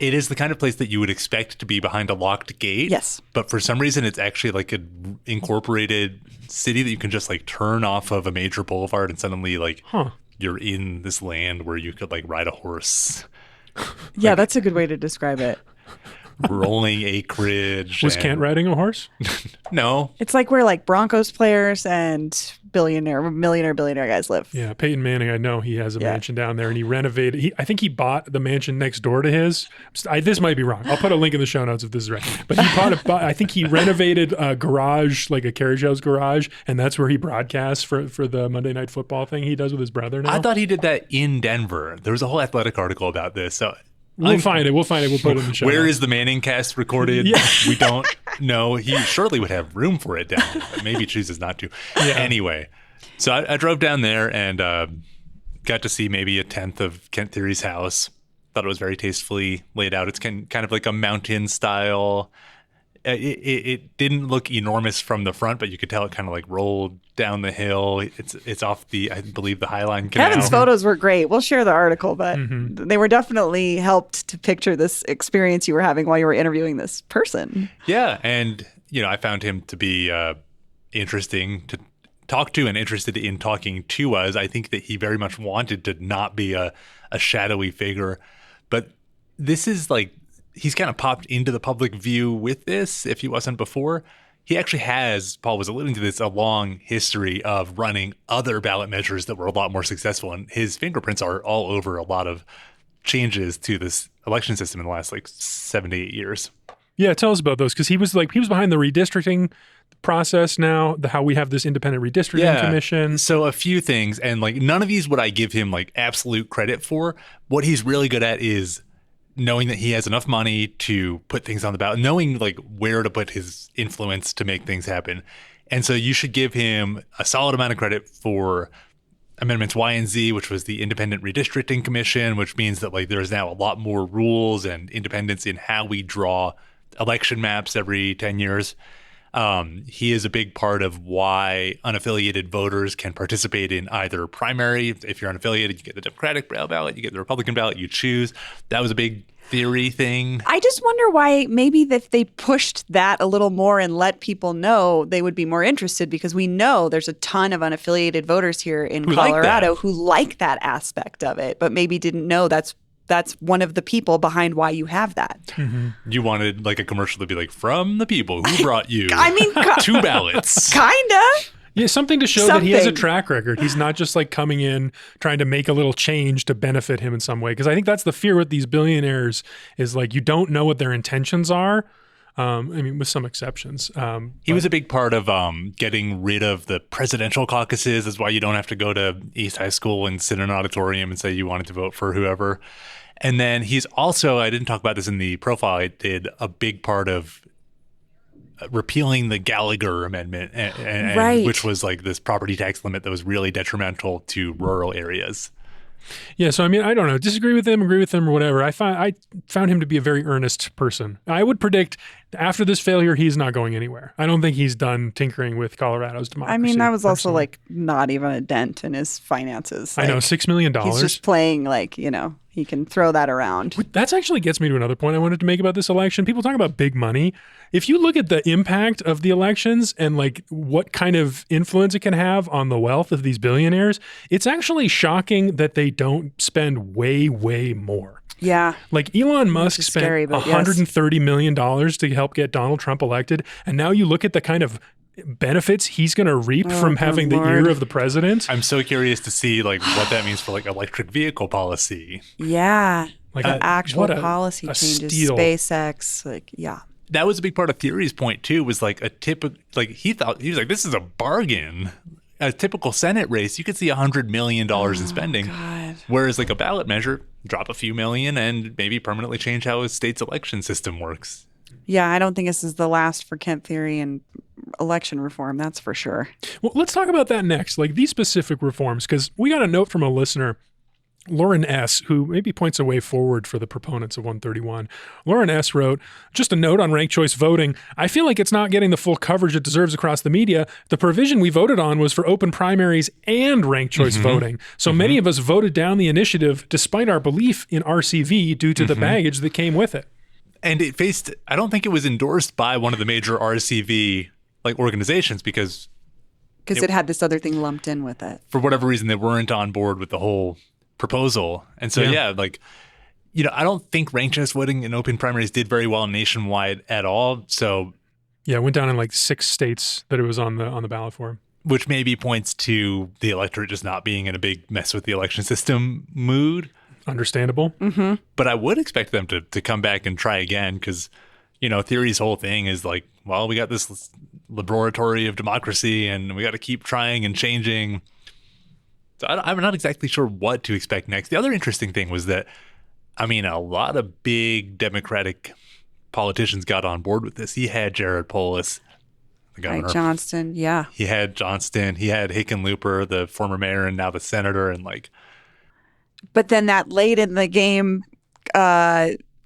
[SPEAKER 3] It is the kind of place that you would expect to be behind a locked gate.
[SPEAKER 4] Yes.
[SPEAKER 3] But for some reason, it's actually like an incorporated city that you can just like turn off of a major boulevard and suddenly like you're in this land where you could like ride a horse.
[SPEAKER 4] Yeah, that's a good way to describe it.
[SPEAKER 3] Rolling acreage.
[SPEAKER 2] Was Kent riding a horse?
[SPEAKER 3] No.
[SPEAKER 4] It's like where like Broncos players and millionaire guys live.
[SPEAKER 2] Yeah, Peyton Manning, I know he has a mansion down there, and he renovated. I think he bought the mansion next door to his. This might be wrong. I'll put a link in the show notes if this is right. But I think he renovated a garage, like a carriage house garage, and that's where he broadcasts for the Monday Night Football thing he does with his brother now.
[SPEAKER 3] I thought he did that in Denver. There was a whole Athletic article about this. So
[SPEAKER 2] We'll find it. We'll put it in the show.
[SPEAKER 3] Where is the Manning cast recorded?
[SPEAKER 2] Yeah.
[SPEAKER 3] We don't know. He surely would have room for it down there, but maybe chooses not to. Yeah. Anyway, so I drove down there and got to see maybe a tenth of Kent Thiry's house. Thought it was very tastefully laid out. It's kind of like a mountain style. It didn't look enormous from the front, but you could tell it kind of like rolled down the hill. It's off I believe, the High Line Canal.
[SPEAKER 4] Kevin's photos were great. We'll share the article, but they were definitely helped to picture this experience you were having while you were interviewing this person.
[SPEAKER 3] Yeah, and I found him to be interesting to talk to and interested in talking to us. I think that he very much wanted to not be a shadowy figure, but this is like, he's kind of popped into the public view with this, if he wasn't before. He actually has, Paul was alluding to this, a long history of running other ballot measures that were a lot more successful. And his fingerprints are all over a lot of changes to this election system in the last 7 to 8 years.
[SPEAKER 2] Yeah, tell us about those, because he was behind the redistricting process now, how we have this independent redistricting commission.
[SPEAKER 3] So a few things, and none of these would I give him absolute credit for. What he's really good at is knowing that he has enough money to put things on the ballot, knowing where to put his influence to make things happen. And so you should give him a solid amount of credit for Amendments Y and Z, which was the Independent Redistricting Commission, which means that there's now a lot more rules and independence in how we draw election maps every 10 years. He is a big part of why unaffiliated voters can participate in either primary. If you're unaffiliated, you get the Democratic ballot, you get the Republican ballot, you choose. That was a big Thiry thing.
[SPEAKER 4] I just wonder why maybe if they pushed that a little more and let people know, they would be more interested, because we know there's a ton of unaffiliated voters here in Colorado who like that aspect of it, but maybe didn't know that's one of the people behind why you have that.
[SPEAKER 2] Mm-hmm.
[SPEAKER 3] You wanted a commercial to be from the people who brought you
[SPEAKER 4] I mean,
[SPEAKER 3] 2 ballots.
[SPEAKER 4] Kinda.
[SPEAKER 2] Yeah, something to show that he has a track record. He's not just like coming in trying to make a little change to benefit him in some way. Because I think that's the fear with these billionaires is like you don't know what their intentions are. I mean, with some exceptions.
[SPEAKER 3] He was a big part of getting rid of the presidential caucuses. That's why you don't have to go to East High School and sit in an auditorium and say you wanted to vote for whoever. And then he's also, I didn't talk about this in the profile, I did a big part of repealing the Gallagher Amendment, and which was like this property tax limit that was really detrimental to rural areas.
[SPEAKER 2] Yeah, so I mean, I don't know, disagree with him, agree with him, or whatever. I found him to be a very earnest person. I would predict after this failure, he's not going anywhere. I don't think he's done tinkering with Colorado's democracy.
[SPEAKER 4] I mean, that was also like not even a dent in his finances.
[SPEAKER 2] Like, I know, $6 million.
[SPEAKER 4] He's just playing like, you know, he can throw that around.
[SPEAKER 2] That actually gets me to another point I wanted to make about this election. People talk about big money. If you look at the impact of the elections and like what kind of influence it can have on the wealth of these billionaires, it's actually shocking that they don't spend way, way more.
[SPEAKER 4] Yeah.
[SPEAKER 2] Like Elon Musk spent $130 million to help get Donald Trump elected. And now you look at the kind of benefits he's going to reap from having the ear of the president.
[SPEAKER 3] I'm so curious to see like what that means for like electric vehicle policy.
[SPEAKER 2] Like
[SPEAKER 4] the actual policy changes,
[SPEAKER 2] steal.
[SPEAKER 4] SpaceX, like, yeah.
[SPEAKER 3] That was a big part of Thiry's point too, was like a typical, like he was like, this is a bargain. A typical Senate race, you could see $100 million in spending.
[SPEAKER 4] God.
[SPEAKER 3] Whereas like a ballot measure, drop a few million and maybe permanently change how a state's election system works.
[SPEAKER 4] Yeah, I don't think this is the last for Kent Thiry and election reform, that's for sure.
[SPEAKER 2] Well, let's talk about that next, like these specific reforms, because we got a note from a listener, Lauren S., who maybe points a way forward for the proponents of 131. Lauren S. wrote, just a note on ranked choice voting. I feel like it's not getting the full coverage it deserves across the media. The provision we voted on was for open primaries and ranked choice voting. So many of us voted down the initiative despite our belief in RCV due to the baggage that came with it.
[SPEAKER 3] And it faced, I don't think it was endorsed by one of the major RCV like organizations because
[SPEAKER 4] it had this other thing lumped in with it.
[SPEAKER 3] For whatever reason, they weren't on board with the whole proposal. And so, like, you know, I don't think ranked choice voting and open primaries did very well nationwide at all. So,
[SPEAKER 2] yeah, it went down in like 6 states that it was on the ballot for.
[SPEAKER 3] Which maybe points to the electorate just not being in a big mess with the election system mood.
[SPEAKER 2] Understandable.
[SPEAKER 3] But I would expect them to come back and try again because, you know, Thiry's whole thing is like, well, we got this laboratory of democracy and we got to keep trying and changing. So I'm not exactly sure what to expect next. The other interesting thing was that, I mean, a lot of big Democratic politicians got on board with this. He had Jared Polis, the governor.
[SPEAKER 4] Right, Johnston, yeah.
[SPEAKER 3] He had Johnston. He had Hickenlooper, the former mayor and now the senator, and like.
[SPEAKER 4] But then that late in the game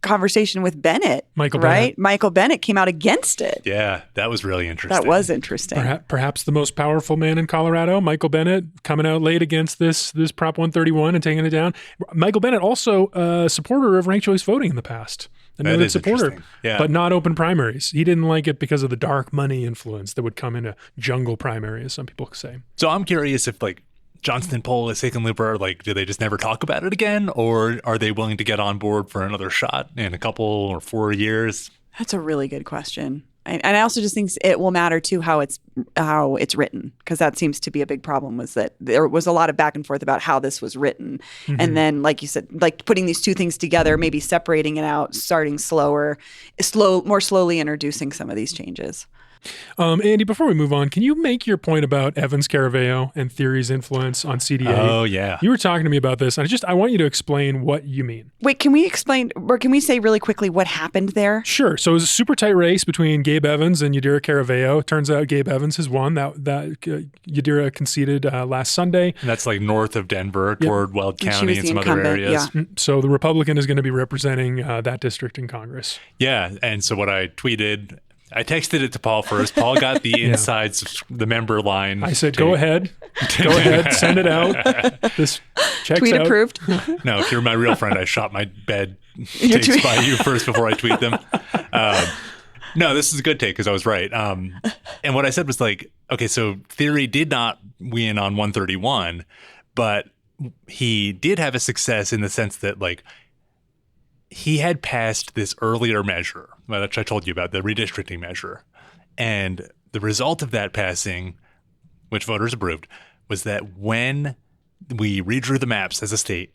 [SPEAKER 4] conversation with Bennett,
[SPEAKER 2] Bennett.
[SPEAKER 4] Michael Bennett came out against it.
[SPEAKER 3] Yeah, that was really interesting.
[SPEAKER 4] That was interesting.
[SPEAKER 2] Perhaps the most powerful man in Colorado, Michael Bennett, coming out late against this Prop 131 and taking it down. Michael Bennett also a supporter of ranked choice voting in the past. A noted supporter, but not open primaries. He didn't like it because of the dark money influence that would come in a jungle primary, as some people say.
[SPEAKER 3] So I'm curious if like Johnston, Polis, Hickenlooper, like, do they just never talk about it again? Or are they willing to get on board for another shot in a couple or 4 years?
[SPEAKER 4] That's a really good question. And I also just think it will matter, too, how it's written, because that seems to be a big problem, was that there was a lot of back and forth about how this was written. And then, like you said, like putting these two things together, maybe separating it out, starting more slowly introducing some of these changes.
[SPEAKER 2] Andy, before we move on, can you make your point about Evans Caraveo and Thiry's influence on CDA?
[SPEAKER 3] Oh, yeah.
[SPEAKER 2] You were talking to me about this. I want you to explain what you mean.
[SPEAKER 4] Wait, can we explain, or can we say really quickly what happened there?
[SPEAKER 2] Sure. So it was a super tight race between Gabe Evans and Yadira Caraveo. Turns out Gabe Evans has won. That Yadira conceded last Sunday.
[SPEAKER 3] And that's like north of Denver toward Weld County and some other areas.
[SPEAKER 4] Yeah.
[SPEAKER 2] So the Republican is going to be representing that district in Congress.
[SPEAKER 3] Yeah. And so what I tweeted, I texted it to Paul first. Paul got the insides, the member line.
[SPEAKER 2] I said, go ahead, send it out. This checks
[SPEAKER 4] Tweet
[SPEAKER 2] out.
[SPEAKER 4] approved.
[SPEAKER 3] No, if you're my real friend, I shot my bed takes by you first before I tweet them. No, this is a good take because I was right. And what I said was like, okay, so Thiry did not win on 131, but he did have a success in the sense that like, he had passed this earlier measure, which I told you about, the redistricting measure. And the result of that passing which voters approved, was that when we redrew the maps as a state,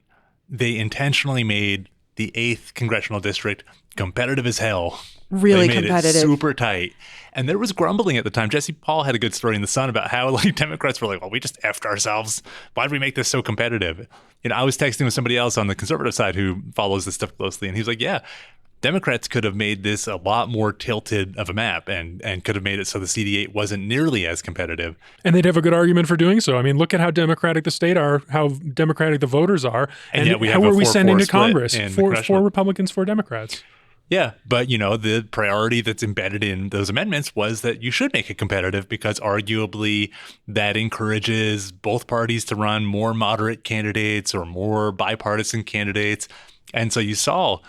[SPEAKER 3] they intentionally made the 8th congressional district competitive as hell.
[SPEAKER 4] Really
[SPEAKER 3] they made
[SPEAKER 4] competitive.
[SPEAKER 3] It super tight. And there was grumbling at the time. Jesse Paul had a good story in The Sun about how like Democrats were like, well, we just effed ourselves. Why did we make this so competitive? I was texting with somebody else on the conservative side who follows this stuff closely. And he was like, yeah, Democrats could have made this a lot more tilted of a map and could have made it so the CD8 wasn't nearly as competitive.
[SPEAKER 2] And they'd have a good argument for doing so. I mean, look at how democratic the state are, how democratic the voters are. And
[SPEAKER 3] yet we
[SPEAKER 2] how
[SPEAKER 3] have
[SPEAKER 2] are we sending to Congress?
[SPEAKER 3] Four
[SPEAKER 2] Republicans, 4 Democrats.
[SPEAKER 3] Yeah, but the priority that's embedded in those amendments was that you should make it competitive because arguably that encourages both parties to run more moderate candidates or more bipartisan candidates. And so you saw,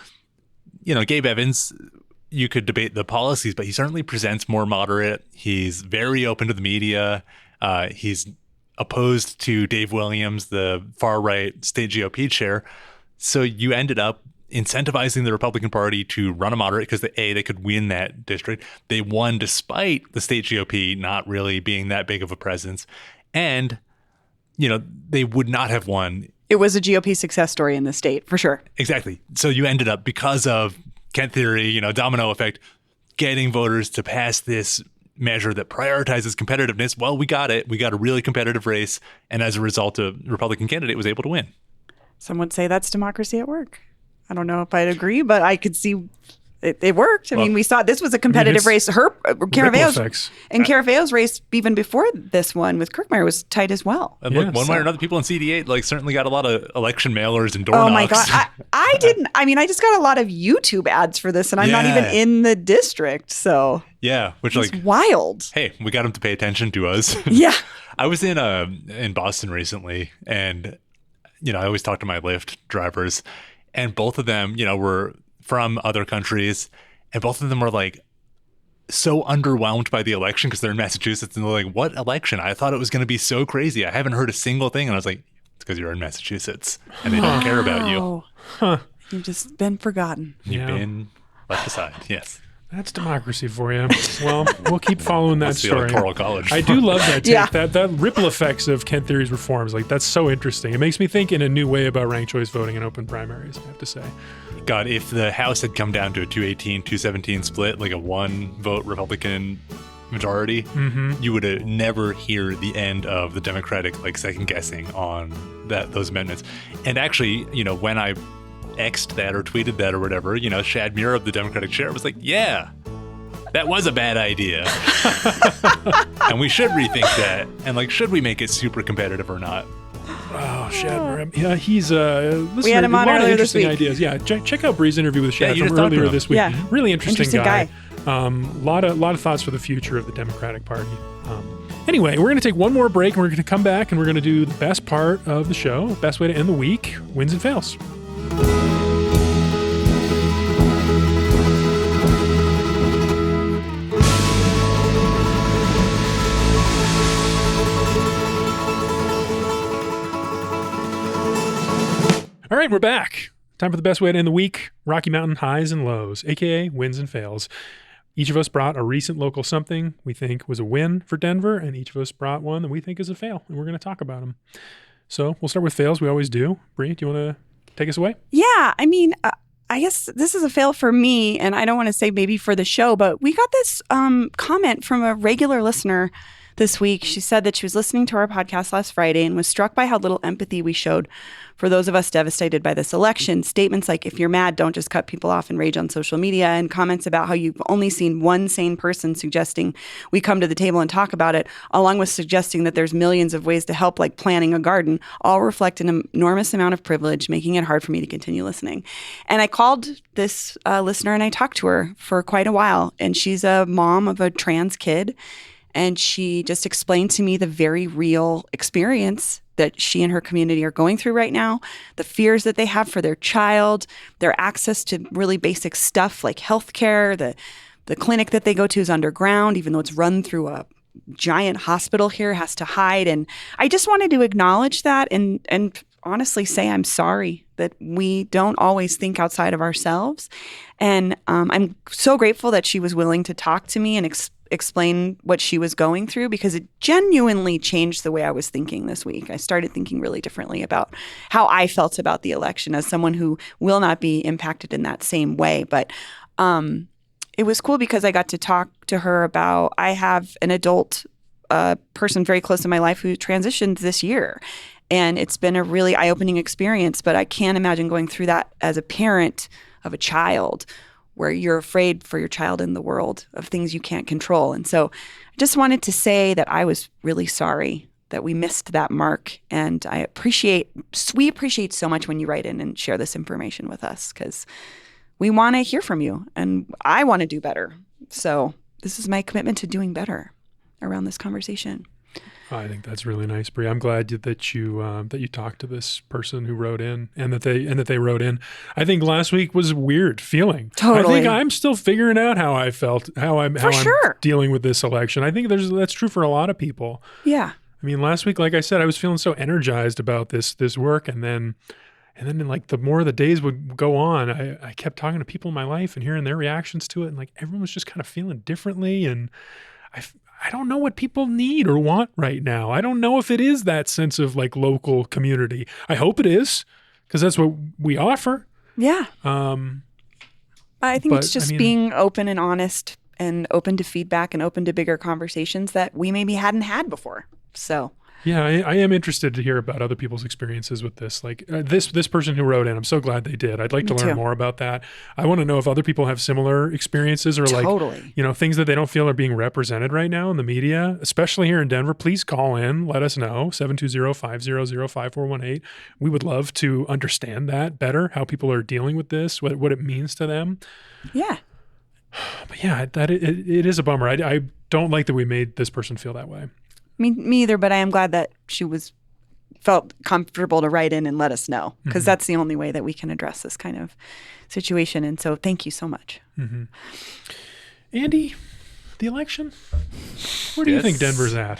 [SPEAKER 3] Gabe Evans, you could debate the policies, but he certainly presents more moderate. He's very open to the media. He's opposed to Dave Williams, the far-right state GOP chair. So you ended up incentivizing the Republican Party to run a moderate because they could win that district. They won despite the state GOP not really being that big of a presence. And, they would not have won.
[SPEAKER 4] It was a GOP success story in the state, for sure.
[SPEAKER 3] Exactly. So you ended up, because of Kent Thiry, domino effect, getting voters to pass this measure that prioritizes competitiveness. Well, we got it. We got a really competitive race. And as a result, a Republican candidate was able to win.
[SPEAKER 4] Some would say that's democracy at work. I don't know if I'd agree, but I could see it worked. I mean, we saw this was a competitive race. Caraveo's race, even before this one with Kirkmeyer, was tight as well.
[SPEAKER 3] And look, one way or another, people in CD8 certainly got a lot of election mailers and door knocks.
[SPEAKER 4] Oh my God. I didn't. I mean, I just got a lot of YouTube ads for this, and I'm not even in the district. So
[SPEAKER 3] yeah, which
[SPEAKER 4] it's wild.
[SPEAKER 3] Hey, we got them to pay attention to us.
[SPEAKER 4] Yeah.
[SPEAKER 3] I was in Boston recently, and I always talk to my Lyft drivers. And both of them, were from other countries. And both of them were so underwhelmed by the election because they're in Massachusetts. And they're like, what election? I thought it was going to be so crazy. I haven't heard a single thing. And I was like, it's because you're in Massachusetts and they don't care about you.
[SPEAKER 4] Huh. You've just been forgotten.
[SPEAKER 3] You've been left aside. Yes.
[SPEAKER 2] That's democracy for you. Well, we'll keep following that story.
[SPEAKER 3] Electoral college.
[SPEAKER 2] I do love that take. That ripple effects of Kent Thiry's reforms. That's so interesting. It makes me think in a new way about ranked choice voting and open primaries, I have to say.
[SPEAKER 3] God, if the House had come down to a 218, 217 split, like a 1-vote Republican majority, you would never hear the end of the Democratic second guessing on those amendments. And actually, when I X'd that or tweeted that or whatever, Shad Muir of the Democratic chair was like, yeah, that was a bad idea. And we should rethink that. And should we make it super competitive or not?
[SPEAKER 2] Oh, Shad Muir. Yeah, he's listener.
[SPEAKER 4] We had him on earlier this week.
[SPEAKER 2] Ideas. Yeah, check out Bree's interview with Shad from earlier this week.
[SPEAKER 4] Yeah.
[SPEAKER 2] Really interesting guy. Lot of thoughts for the future of the Democratic Party. Anyway, we're going to take one more break and we're going to come back and we're going to do the best part of the show, best way to end the week, wins and fails. All right, we're back. Time for the best way to end the week, Rocky Mountain highs and lows, aka wins and fails. Each of us brought a recent local something we think was a win for Denver, and each of us brought one that we think is a fail, and we're going to talk about them. So we'll start with fails. We always do. Bree, do you want to take us away?
[SPEAKER 4] Yeah, I mean, I guess this is a fail for me, and I don't want to say maybe for the show, but we got this comment from a regular listener this week. She said that she was listening to our podcast last Friday and was struck by how little empathy we showed for those of us devastated by this election. Statements like, if you're mad, don't just cut people off and rage on social media, and comments about how you've only seen one sane person suggesting we come to the table and talk about it, along with suggesting that there's millions of ways to help, like planting a garden, all reflect an enormous amount of privilege, making it hard for me to continue listening. And I called this listener and I talked to her for quite a while, and she's a mom of a trans kid. And she just explained to me the very real experience that she and her community are going through right now, the fears that they have for their child, their access to really basic stuff like healthcare. The clinic that they go to is underground, even though it's run through a giant hospital here, has to hide. And I just wanted to acknowledge that and honestly say I'm sorry that we don't always think outside of ourselves. And I'm so grateful that she was willing to talk to me and explain what she was going through because it genuinely changed the way I was thinking this week. I started thinking really differently about how I felt about the election as someone who will not be impacted in that same way. But it was cool because I got to talk to her about, I have an adult person very close in my life who transitioned this year. And it's been a really eye-opening experience, but I can't imagine going through that as a parent of a child where you're afraid for your child in the world of things you can't control. And so I just wanted to say that I was really sorry that we missed that mark. And we appreciate so much when you write in and share this information with us because we want to hear from you and I want to do better. So this is my commitment to doing better around this conversation.
[SPEAKER 2] I think that's really nice, Bree. I'm glad that you talked to this person who wrote in and that they wrote in. I think last week was weird feeling.
[SPEAKER 4] Totally.
[SPEAKER 2] I think I'm still figuring out how I felt, how I'm dealing with this election. I think that's true for a lot of people.
[SPEAKER 4] Yeah.
[SPEAKER 2] I mean, last week, like I said, I was feeling so energized about this work, and then like the more the days would go on, I kept talking to people in my life and hearing their reactions to it, and like everyone was just kind of feeling differently, and I don't know what people need or want right now. I don't know if it is that sense of like local community. I hope it is because that's what we offer.
[SPEAKER 4] Yeah. I think it's just being open and honest and open to feedback and open to bigger conversations that we maybe hadn't had before. So.
[SPEAKER 2] Yeah, I am interested to hear about other people's experiences with this. Like this person who wrote in, I'm so glad they did. I'd like to learn more about that. I want to know if other people have similar experiences or things that they don't feel are being represented right now in the media, especially here in Denver. Please call in, let us know, 720-500-5418. We would love to understand that better, how people are dealing with this, what it means to them.
[SPEAKER 4] Yeah.
[SPEAKER 2] But yeah, it is a bummer. I don't like that we made this person feel that way.
[SPEAKER 4] Me either, but I am glad that she felt comfortable to write in and let us know because that's the only way that we can address this kind of situation. And so thank you so much.
[SPEAKER 2] Mm-hmm. Andy, the election, where do you think Denver's at?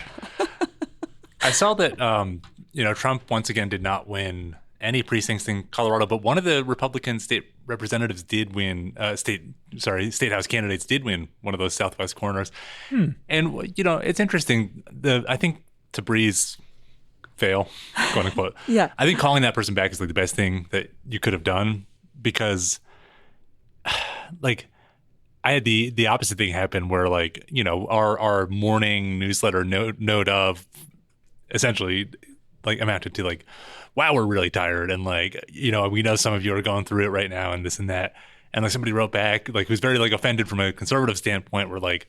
[SPEAKER 3] I saw that, Trump once again did not win any precincts in Colorado, but one of the Republican state representatives did win, state house candidates did win one of those Southwest corners. And, it's interesting. I think to Bree's fail, quote unquote,
[SPEAKER 4] yeah.
[SPEAKER 3] I think calling that person back is like the best thing that you could have done because like I had the opposite thing happen where like, our morning newsletter note of essentially like amounted to like, wow, we're really tired. And like, we know some of you are going through it right now and this and that. And like somebody wrote back, like who's very like offended from a conservative standpoint, were like,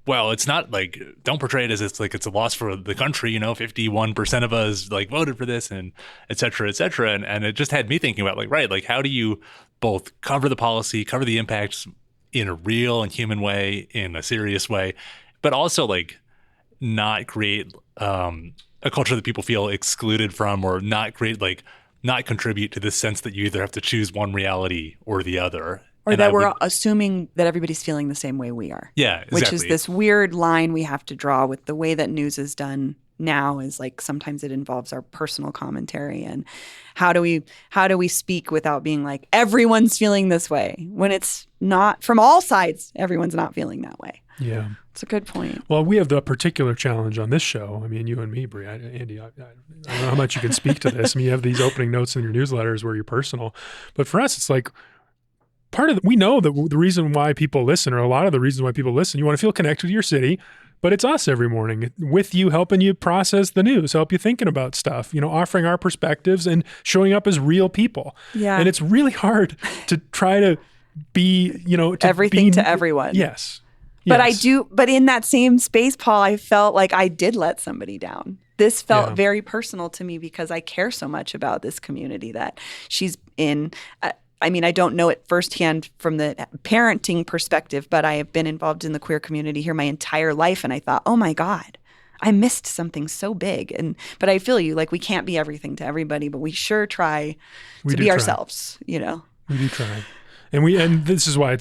[SPEAKER 3] well, it's not like, don't portray it as it's like it's a loss for the country, 51% of us like voted for this and et cetera, et cetera. And it just had me thinking about like, right, like how do you both cover the policy, cover the impacts in a real and human way, in a serious way, but also like not create a culture that people feel excluded from, or not contribute to this sense that you either have to choose one reality or the other.
[SPEAKER 4] Or that we're assuming that everybody's feeling the same way we are.
[SPEAKER 3] Yeah, exactly.
[SPEAKER 4] Which is this weird line we have to draw with the way that news is done now is like sometimes it involves our personal commentary and how do we speak without being like everyone's feeling this way when it's not from all sides, everyone's not feeling that way.
[SPEAKER 2] Yeah.
[SPEAKER 4] It's a good point.
[SPEAKER 2] Well, we have the particular challenge on this show. I mean, you and me, Bree. Andy, I don't know how much you can speak to this. I mean, you have these opening notes in your newsletters where you're personal. But for us, it's like we know that the reason why people listen, or a lot of the reasons why people listen, you want to feel connected to your city, but it's us every morning with you, helping you process the news, help you thinking about stuff, offering our perspectives and showing up as real people.
[SPEAKER 4] Yeah.
[SPEAKER 2] And it's really hard to try to be, to
[SPEAKER 4] everything to everyone.
[SPEAKER 2] Yes.
[SPEAKER 4] But but in that same space, Paul, I felt like I did let somebody down. This felt very personal to me because I care so much about this community that she's in. I don't know it firsthand from the parenting perspective, but I have been involved in the queer community here my entire life. And I thought, oh my God, I missed something so big. But I feel you, like we can't be everything to everybody, but we sure try to be ourselves,
[SPEAKER 2] We do try. And this is why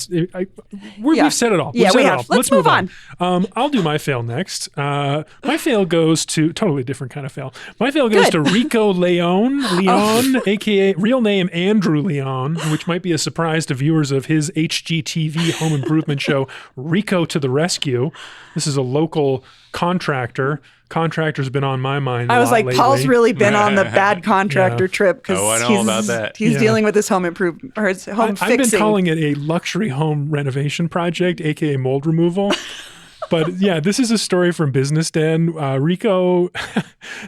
[SPEAKER 2] we've said it all.
[SPEAKER 4] Yeah, we have.
[SPEAKER 2] All.
[SPEAKER 4] Let's move on.
[SPEAKER 2] I'll do my fail next. My fail goes to totally different kind of fail. My fail goes to Rico Leon, aka real name Andrew Leon, which might be a surprise to viewers of his HGTV home improvement show, Rico to the Rescue. This is a local contractor. Contractor's been on my mind.
[SPEAKER 4] I was like,
[SPEAKER 2] lately.
[SPEAKER 4] Paul's really been on the bad contractor trip because
[SPEAKER 3] I know about that.
[SPEAKER 4] He's dealing with his home improvement or his home fixing.
[SPEAKER 2] I've been calling it a luxury home renovation project, aka mold removal. But yeah, this is a story from Business Den. Rico.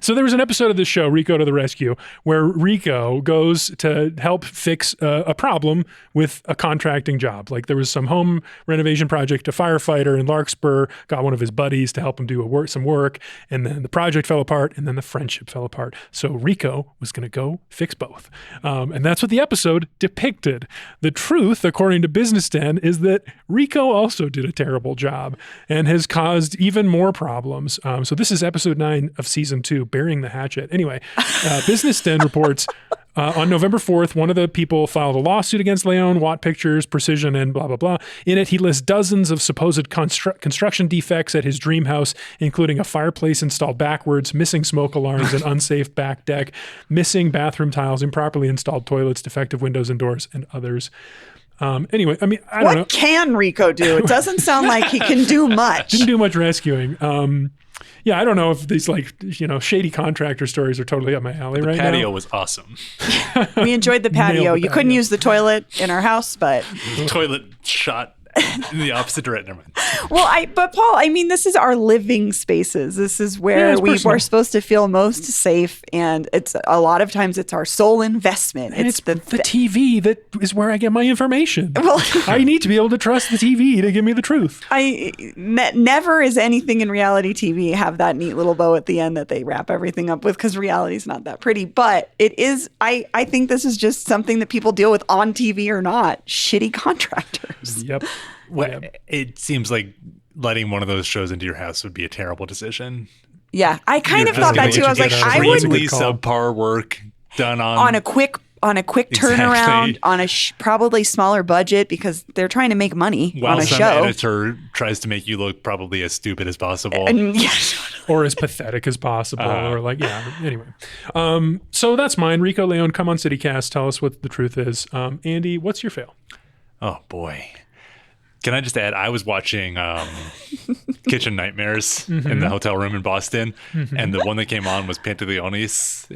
[SPEAKER 2] So there was an episode of this show, Rico to the Rescue, where Rico goes to help fix a problem with a contracting job. Like there was some home renovation project, a firefighter in Larkspur got one of his buddies to help him do some work. And then the project fell apart and then the friendship fell apart. So Rico was going to go fix both. And that's what the episode depicted. The truth, according to Business Den, is that Rico also did a terrible job and has caused even more problems. So this is episode 9 of season 2, Burying the Hatchet. Anyway, Business Den reports on November 4th, one of the people filed a lawsuit against Leon, Watt Pictures, Precision, and blah, blah, blah. In it, he lists dozens of supposed construction defects at his dream house, including a fireplace installed backwards, missing smoke alarms, an unsafe back deck, missing bathroom tiles, improperly installed toilets, defective windows and doors, and others. Anyway, I mean, I don't know.
[SPEAKER 4] What can Rico do? It doesn't sound like he can do much.
[SPEAKER 2] Didn't do much rescuing. Yeah, I don't know if these shady contractor stories are totally up my alley right now.
[SPEAKER 3] The patio was awesome.
[SPEAKER 4] We enjoyed the patio. You couldn't use the toilet in our house, but
[SPEAKER 3] the toilet shot in the opposite direction. Never mind.
[SPEAKER 4] But Paul, I mean, this is our living spaces. This is where we are supposed to feel most safe, and it's a lot of times it's our sole investment.
[SPEAKER 2] And it's the TV that is where I get my information. Well, I need to be able to trust the TV to give me the truth.
[SPEAKER 4] Never is anything in reality TV have that neat little bow at the end that they wrap everything up with, because reality is not that pretty. But it is. I think this is just something that people deal with on TV or not. Shitty contractors.
[SPEAKER 2] Yep.
[SPEAKER 3] Well, it seems like letting one of those shows into your house would be a terrible decision.
[SPEAKER 4] Yeah, I kind of thought that too. I was like, I would
[SPEAKER 3] really subpar work done on
[SPEAKER 4] a quick turnaround on a probably smaller budget because they're trying to make money
[SPEAKER 3] while
[SPEAKER 4] on a
[SPEAKER 3] some
[SPEAKER 4] show.
[SPEAKER 3] Editor tries to make you look probably as stupid as possible,
[SPEAKER 2] or as pathetic as possible, Anyway, so that's mine. Rico Leon, come on CityCast, tell us what the truth is. Andy, what's your fail?
[SPEAKER 3] Oh boy. Can I just add, I was watching Kitchen Nightmares in the hotel room in Boston, and the one that came on was Pantaleonis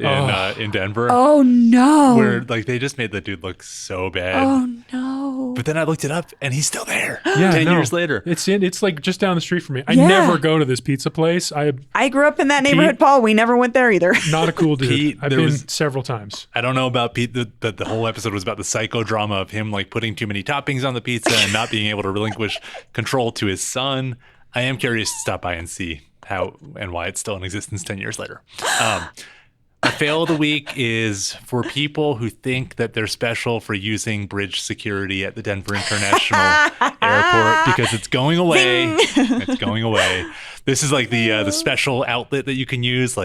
[SPEAKER 3] in Denver.
[SPEAKER 4] Oh, no.
[SPEAKER 3] Where they just made the dude look so bad.
[SPEAKER 4] Oh, no.
[SPEAKER 3] But then I looked it up, and he's still there 10 years later.
[SPEAKER 2] It's like just down the street from me. I never go to this pizza place.
[SPEAKER 4] I grew up in that neighborhood, Paul. We never went there either.
[SPEAKER 2] Not a cool dude. I've been several times.
[SPEAKER 3] I don't know about Pete, but the whole episode was about the psychodrama of him putting too many toppings on the pizza and not being able to relinquish control to his son. I am curious to stop by and see how and why it's still in existence 10 years later. A fail of the week is for people who think that they're special for using bridge security at the Denver International Airport, because it's going away. It's going away. This is the special outlet that you can use.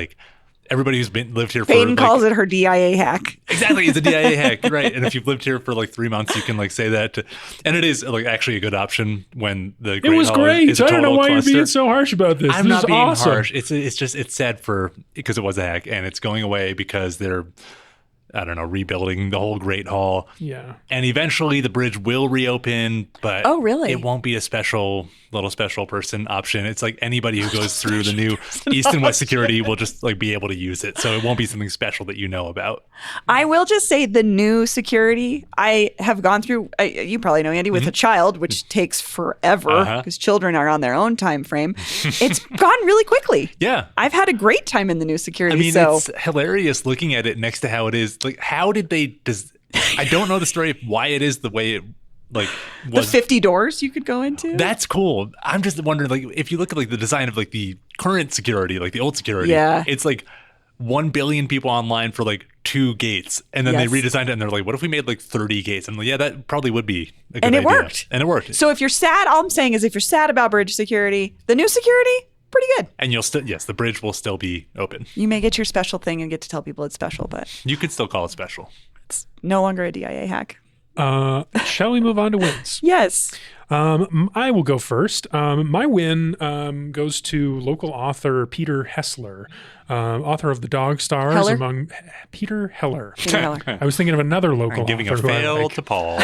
[SPEAKER 3] Everybody who's lived here for
[SPEAKER 4] Peyton calls it her DIA hack.
[SPEAKER 3] Exactly, it's a DIA hack, right? And if you've lived here for 3 months, you can say that. And it is actually a good option when the Great
[SPEAKER 2] It was
[SPEAKER 3] Hall
[SPEAKER 2] great.
[SPEAKER 3] is a
[SPEAKER 2] I don't know why
[SPEAKER 3] cluster.
[SPEAKER 2] you're being so harsh about this.
[SPEAKER 3] I'm not being
[SPEAKER 2] awesome.
[SPEAKER 3] harsh. It's sad because it was a hack, and it's going away because they're rebuilding the whole Great Hall.
[SPEAKER 2] Yeah.
[SPEAKER 3] And eventually the bridge will reopen, but it won't be a little special person option. It's anybody who goes through the new East and West security will just be able to use it. So it won't be something special that you know about.
[SPEAKER 4] I will just say the new security I have gone through, you probably know, Andy, with a child, which takes forever because children are on their own time frame. It's gone really quickly.
[SPEAKER 3] Yeah.
[SPEAKER 4] I've had a great time in the new security.
[SPEAKER 3] I mean, it's hilarious looking at it next to how it is. How did they I don't know the story of why it is the way it
[SPEAKER 4] the 50 doors you could go into.
[SPEAKER 3] That's cool. I'm just wondering, if you look at the design of the current security, the old security, it's 1 billion people online for 2 gates, and then they redesigned it, and they're what if we made 30 gates? I'm that probably would be a good idea.
[SPEAKER 4] Worked.
[SPEAKER 3] And it worked.
[SPEAKER 4] So if you're sad, all I'm saying is if you're sad about bridge security, the new security, pretty good.
[SPEAKER 3] And you'll still, the bridge will still be open.
[SPEAKER 4] You may get your special thing and get to tell people it's special, but
[SPEAKER 3] you could still call it special.
[SPEAKER 4] It's no longer a DIA hack.
[SPEAKER 2] Shall we move on to wins?
[SPEAKER 4] Yes.
[SPEAKER 2] I will go first. My win goes to local author Peter Hessler, author of The Dog Stars.
[SPEAKER 4] Heller?
[SPEAKER 2] Peter Heller.
[SPEAKER 4] Peter Heller.
[SPEAKER 2] I was thinking of another local
[SPEAKER 3] I'm giving
[SPEAKER 2] author.
[SPEAKER 3] a fail to Paul.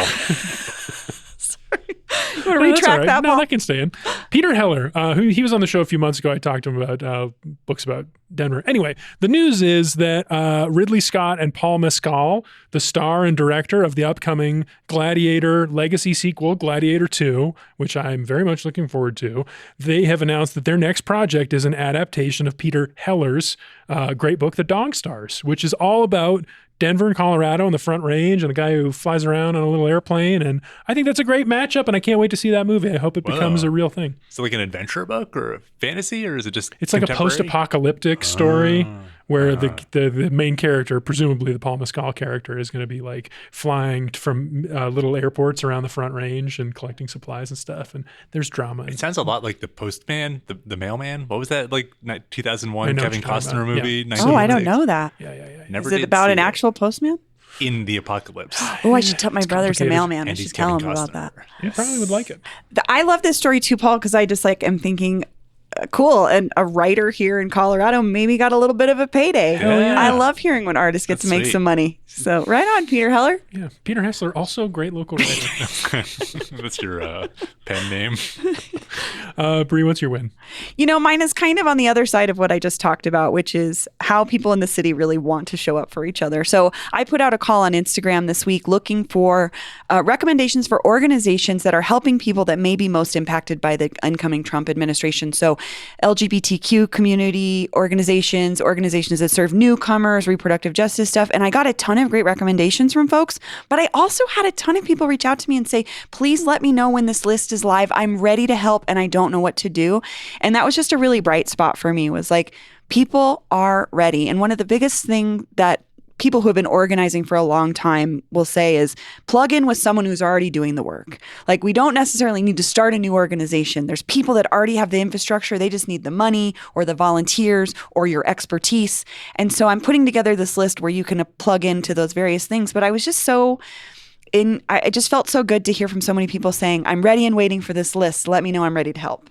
[SPEAKER 4] You want to retract that,
[SPEAKER 2] No,
[SPEAKER 4] Paul?
[SPEAKER 2] that can stay in. Peter Heller, he was on the show a few months ago. I talked to him about books about Denver. Anyway, the news is that Ridley Scott and Paul Mescal, the star and director of the upcoming Gladiator legacy sequel, Gladiator 2, which I'm very much looking forward to, they have announced that their next project is an adaptation of Peter Heller's great book, The Dog Stars, which is all about Denver and Colorado and the Front Range and the guy who flies around on a little airplane. And I think that's a great matchup, and I can't wait to see that movie. I hope it becomes a real thing.
[SPEAKER 3] Is it like an adventure book or a fantasy, or is it just
[SPEAKER 2] It's like a post-apocalyptic story where the main character, presumably the Paul Mescal character, is going to be like flying from little airports around the Front Range and collecting supplies and stuff. And there's drama.
[SPEAKER 3] It sounds a lot like The Postman, the Mailman. What was that, like 2001 Kevin Costner movie?
[SPEAKER 2] Yeah.
[SPEAKER 4] Oh, I don't know that.
[SPEAKER 2] Yeah.
[SPEAKER 3] Never
[SPEAKER 4] Is it
[SPEAKER 3] did
[SPEAKER 4] about
[SPEAKER 3] see
[SPEAKER 4] an
[SPEAKER 3] it.
[SPEAKER 4] actual postman?
[SPEAKER 3] In the apocalypse.
[SPEAKER 4] Oh, I should tell my brother's a
[SPEAKER 2] complicated.
[SPEAKER 4] mailman. I
[SPEAKER 3] And he's
[SPEAKER 4] should tell him
[SPEAKER 3] Kevin
[SPEAKER 4] about
[SPEAKER 3] Costner.
[SPEAKER 4] that.
[SPEAKER 2] You probably would like it.
[SPEAKER 4] I love this story too, Paul, because I just am thinking, cool. And a writer here in Colorado maybe got a little bit of a payday.
[SPEAKER 3] Yeah.
[SPEAKER 4] I love hearing when artists get
[SPEAKER 3] That's
[SPEAKER 4] to make
[SPEAKER 3] sweet.
[SPEAKER 4] some money. So right on, Peter Heller.
[SPEAKER 2] Yeah. Peter Hessler, also a great local writer.
[SPEAKER 3] That's your pen name.
[SPEAKER 2] Bree, what's your win?
[SPEAKER 4] Mine is kind of on the other side of what I just talked about, which is how people in the city really want to show up for each other. So I put out a call on Instagram this week looking for recommendations for organizations that are helping people that may be most impacted by the incoming Trump administration. So LGBTQ community organizations that serve newcomers, reproductive justice stuff. And I got a ton of great recommendations from folks, but I also had a ton of people reach out to me and say, please let me know when this list is live. I'm ready to help and I don't know what to do. And that was just a really bright spot for me, was like, people are ready. And one of the biggest thing that people who have been organizing for a long time will say is plug in with someone who's already doing the work. Like, we don't necessarily need to start a new organization. There's people that already have the infrastructure. They just need the money or the volunteers or your expertise. And so I'm putting together this list where you can plug into those various things. But I was just I just felt so good to hear from so many people saying, I'm ready and waiting for this list. Let me know I'm ready to help.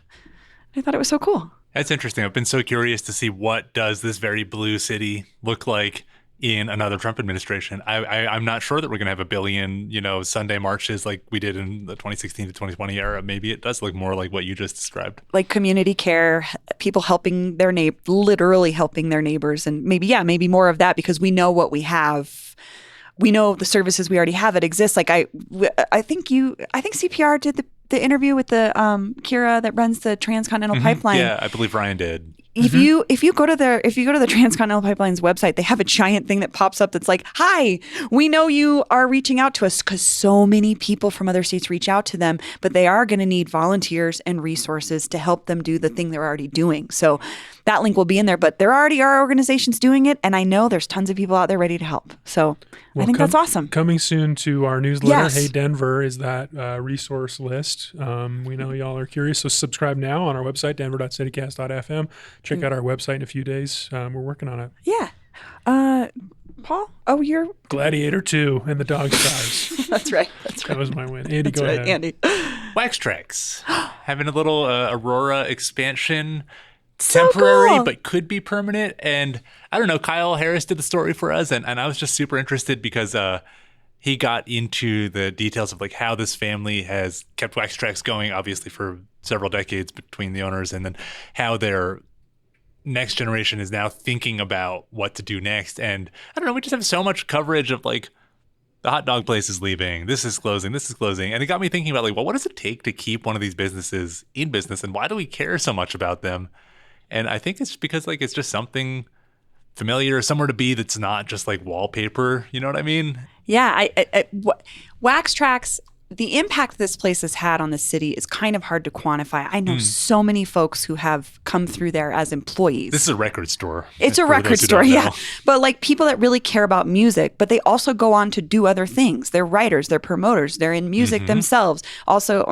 [SPEAKER 4] I thought it was so cool.
[SPEAKER 3] That's interesting. I've been so curious to see what does this very blue city look like in another Trump administration. I'm not sure that we're going to have a billion, Sunday marches like we did in the 2016 to 2020 era. Maybe it does look more like what you just described.
[SPEAKER 4] Like community care, people helping their literally helping their neighbors. And maybe more of that, because we know what we have. We know the services we already have that exist. Like I think CPR did the interview with the Kira that runs the Transcontinental Pipeline.
[SPEAKER 3] Yeah, I believe Ryan did.
[SPEAKER 4] If you go to the Transcontinental Pipeline's website, they have a giant thing that pops up that's like, "Hi, we know you are reaching out to us," because so many people from other states reach out to them, but they are going to need volunteers and resources to help them do the thing they're already doing. So that link will be in there, but there already are organizations doing it, and I know there's tons of people out there ready to help. So I think that's awesome.
[SPEAKER 2] Coming soon to our newsletter,
[SPEAKER 4] Yes.
[SPEAKER 2] Hey Denver, is that resource list. We know y'all are curious, so subscribe now on our website, denver.citycast.fm. Check out our website in a few days. We're working on it.
[SPEAKER 4] Yeah. Paul? Oh, you're...
[SPEAKER 2] Gladiator 2 and the Dog Stars.
[SPEAKER 4] That's right.
[SPEAKER 2] That was my win. Andy,
[SPEAKER 4] That's
[SPEAKER 2] go
[SPEAKER 4] right,
[SPEAKER 2] ahead.
[SPEAKER 4] Andy.
[SPEAKER 3] Wax Tracks. Having a little Aurora expansion.
[SPEAKER 4] So
[SPEAKER 3] Temporary,
[SPEAKER 4] cool.
[SPEAKER 3] but could be permanent. And I don't know, Kyle Harris did the story for us. And I was just super interested because he got into the details of like how this family has kept Wax Tracks going, obviously for several decades between the owners, and then how their next generation is now thinking about what to do next. And I don't know, we just have so much coverage of like, the hot dog place is leaving, this is closing. And it got me thinking about like, well, what does it take to keep one of these businesses in business? And why do we care so much about them? And I think it's because like, it's just something familiar, somewhere to be that's not just like wallpaper. You know what I mean?
[SPEAKER 4] Yeah. Wax Tracks, the impact this place has had on the city is kind of hard to quantify. I know so many folks who have come through there as employees.
[SPEAKER 3] This is a record store.
[SPEAKER 4] It's a
[SPEAKER 3] for
[SPEAKER 4] record
[SPEAKER 3] those who
[SPEAKER 4] store,
[SPEAKER 3] don't
[SPEAKER 4] yeah.
[SPEAKER 3] know.
[SPEAKER 4] But like people that really care about music, but they also go on to do other things. They're writers, they're promoters, they're in music themselves. Also,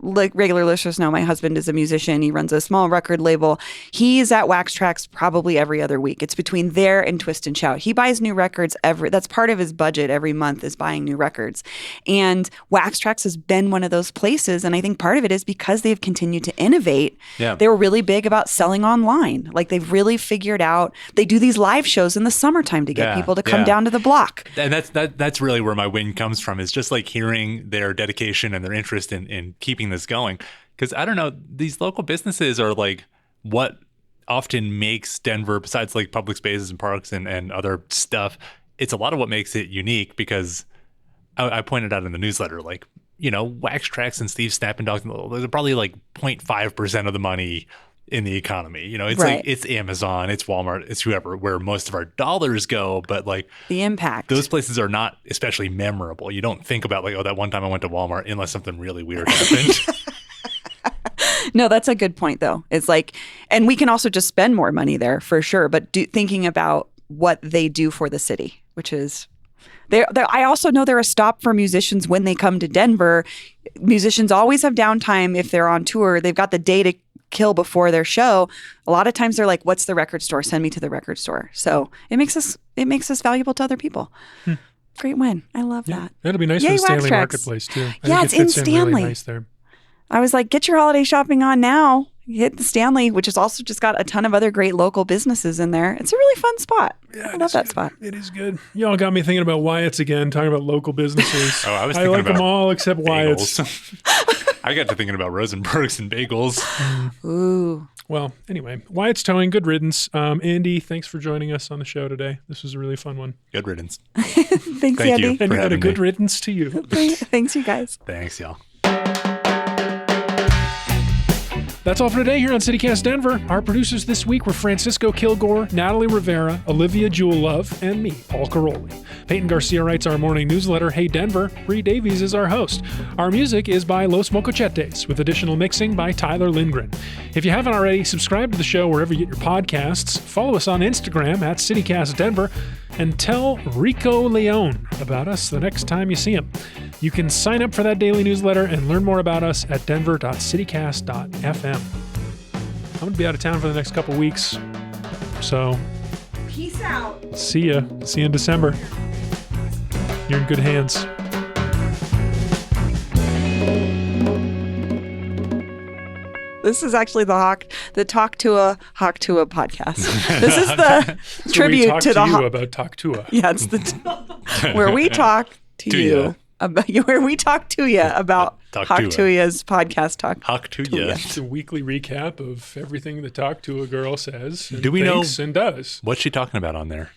[SPEAKER 4] like regular listeners know, my husband is a musician. He runs a small record label. He's at Wax Trax probably every other week. It's between there and Twist and Shout. He buys new records that's part of his budget every month is buying new records. And Wax Trax has been one of those places. And I think part of it is because they've continued to innovate. Yeah. They were really big about selling online. Like they've really figured out, they do these live shows in the summertime to get people to come down to the block.
[SPEAKER 3] And that's really where my win comes from, is just like hearing their dedication and their interest in keeping this going. Because I don't know, these local businesses are like what often makes Denver, besides like public spaces and parks and other stuff, it's a lot of what makes it unique. Because I pointed out in the newsletter, like, Wax Trax and Steve's Snap and Dogs, those are probably like 0.5% of the money in the economy. It's like it's Amazon, it's Walmart, it's whoever, where most of our dollars go. But like
[SPEAKER 4] the impact,
[SPEAKER 3] those places are not especially memorable. You don't think about like, oh, that one time I went to Walmart, unless something really weird happened.
[SPEAKER 4] No, that's a good point though. It's like, and we can also just spend more money there for sure. But thinking about what they do for the city, which is I also know they're a stop for musicians when they come to Denver. Musicians always have downtime if they're on tour. They've got the day to kill before their show. A lot of times they're like, what's the record store? Send me to the record store. So it makes us valuable to other people. Great win. I love that.
[SPEAKER 2] It'll be nice for the Stanley Marketplace too.
[SPEAKER 4] It's in Stanley.
[SPEAKER 2] Really nice there.
[SPEAKER 4] I was like, get your holiday shopping on now. Hit the Stanley, which has also just got a ton of other great local businesses in there. It's a really fun spot. I love that spot.
[SPEAKER 2] It is good. Y'all got me thinking about Wyatt's again, talking about local businesses.
[SPEAKER 3] I was thinking
[SPEAKER 2] like
[SPEAKER 3] about
[SPEAKER 2] them all except Wyatt's.
[SPEAKER 3] I got to thinking about Rosenbergs and bagels.
[SPEAKER 4] Ooh.
[SPEAKER 2] Well, anyway, Wyatt's Towing, good riddance. Andy, thanks for joining us on the show today. This was a really fun one.
[SPEAKER 3] Good riddance.
[SPEAKER 4] Thanks, Andy.
[SPEAKER 2] And you had a good riddance to you.
[SPEAKER 4] Thanks, you guys.
[SPEAKER 3] Thanks, y'all.
[SPEAKER 2] That's all for today here on CityCast Denver. Our producers this week were Francisco Kilgore, Natalie Rivera, Olivia Jewell-Love, and me, Paul Karolyi. Peyton Garcia writes our morning newsletter, Hey Denver. Bree Davies is our host. Our music is by Los Mocochetes, with additional mixing by Tyler Lindgren. If you haven't already, subscribe to the show wherever you get your podcasts. Follow us on Instagram at CityCast Denver, and tell Rico Leone about us the next time you see him. You can sign up for that daily newsletter and learn more about us at denver.citycast.fm. I'm going to be out of town for the next couple weeks, so
[SPEAKER 4] peace out.
[SPEAKER 2] See ya. See you in December. You're in good hands.
[SPEAKER 4] This is actually the Talk to a podcast. This is the tribute to the
[SPEAKER 2] about Talktua.
[SPEAKER 4] Yeah, it's where we talk to you about where we talk to you about Talktua's podcast. Talktua.
[SPEAKER 2] It's a weekly recap of everything the Talktua girl says.
[SPEAKER 3] Do we know
[SPEAKER 2] and does?
[SPEAKER 3] What's she talking about on there?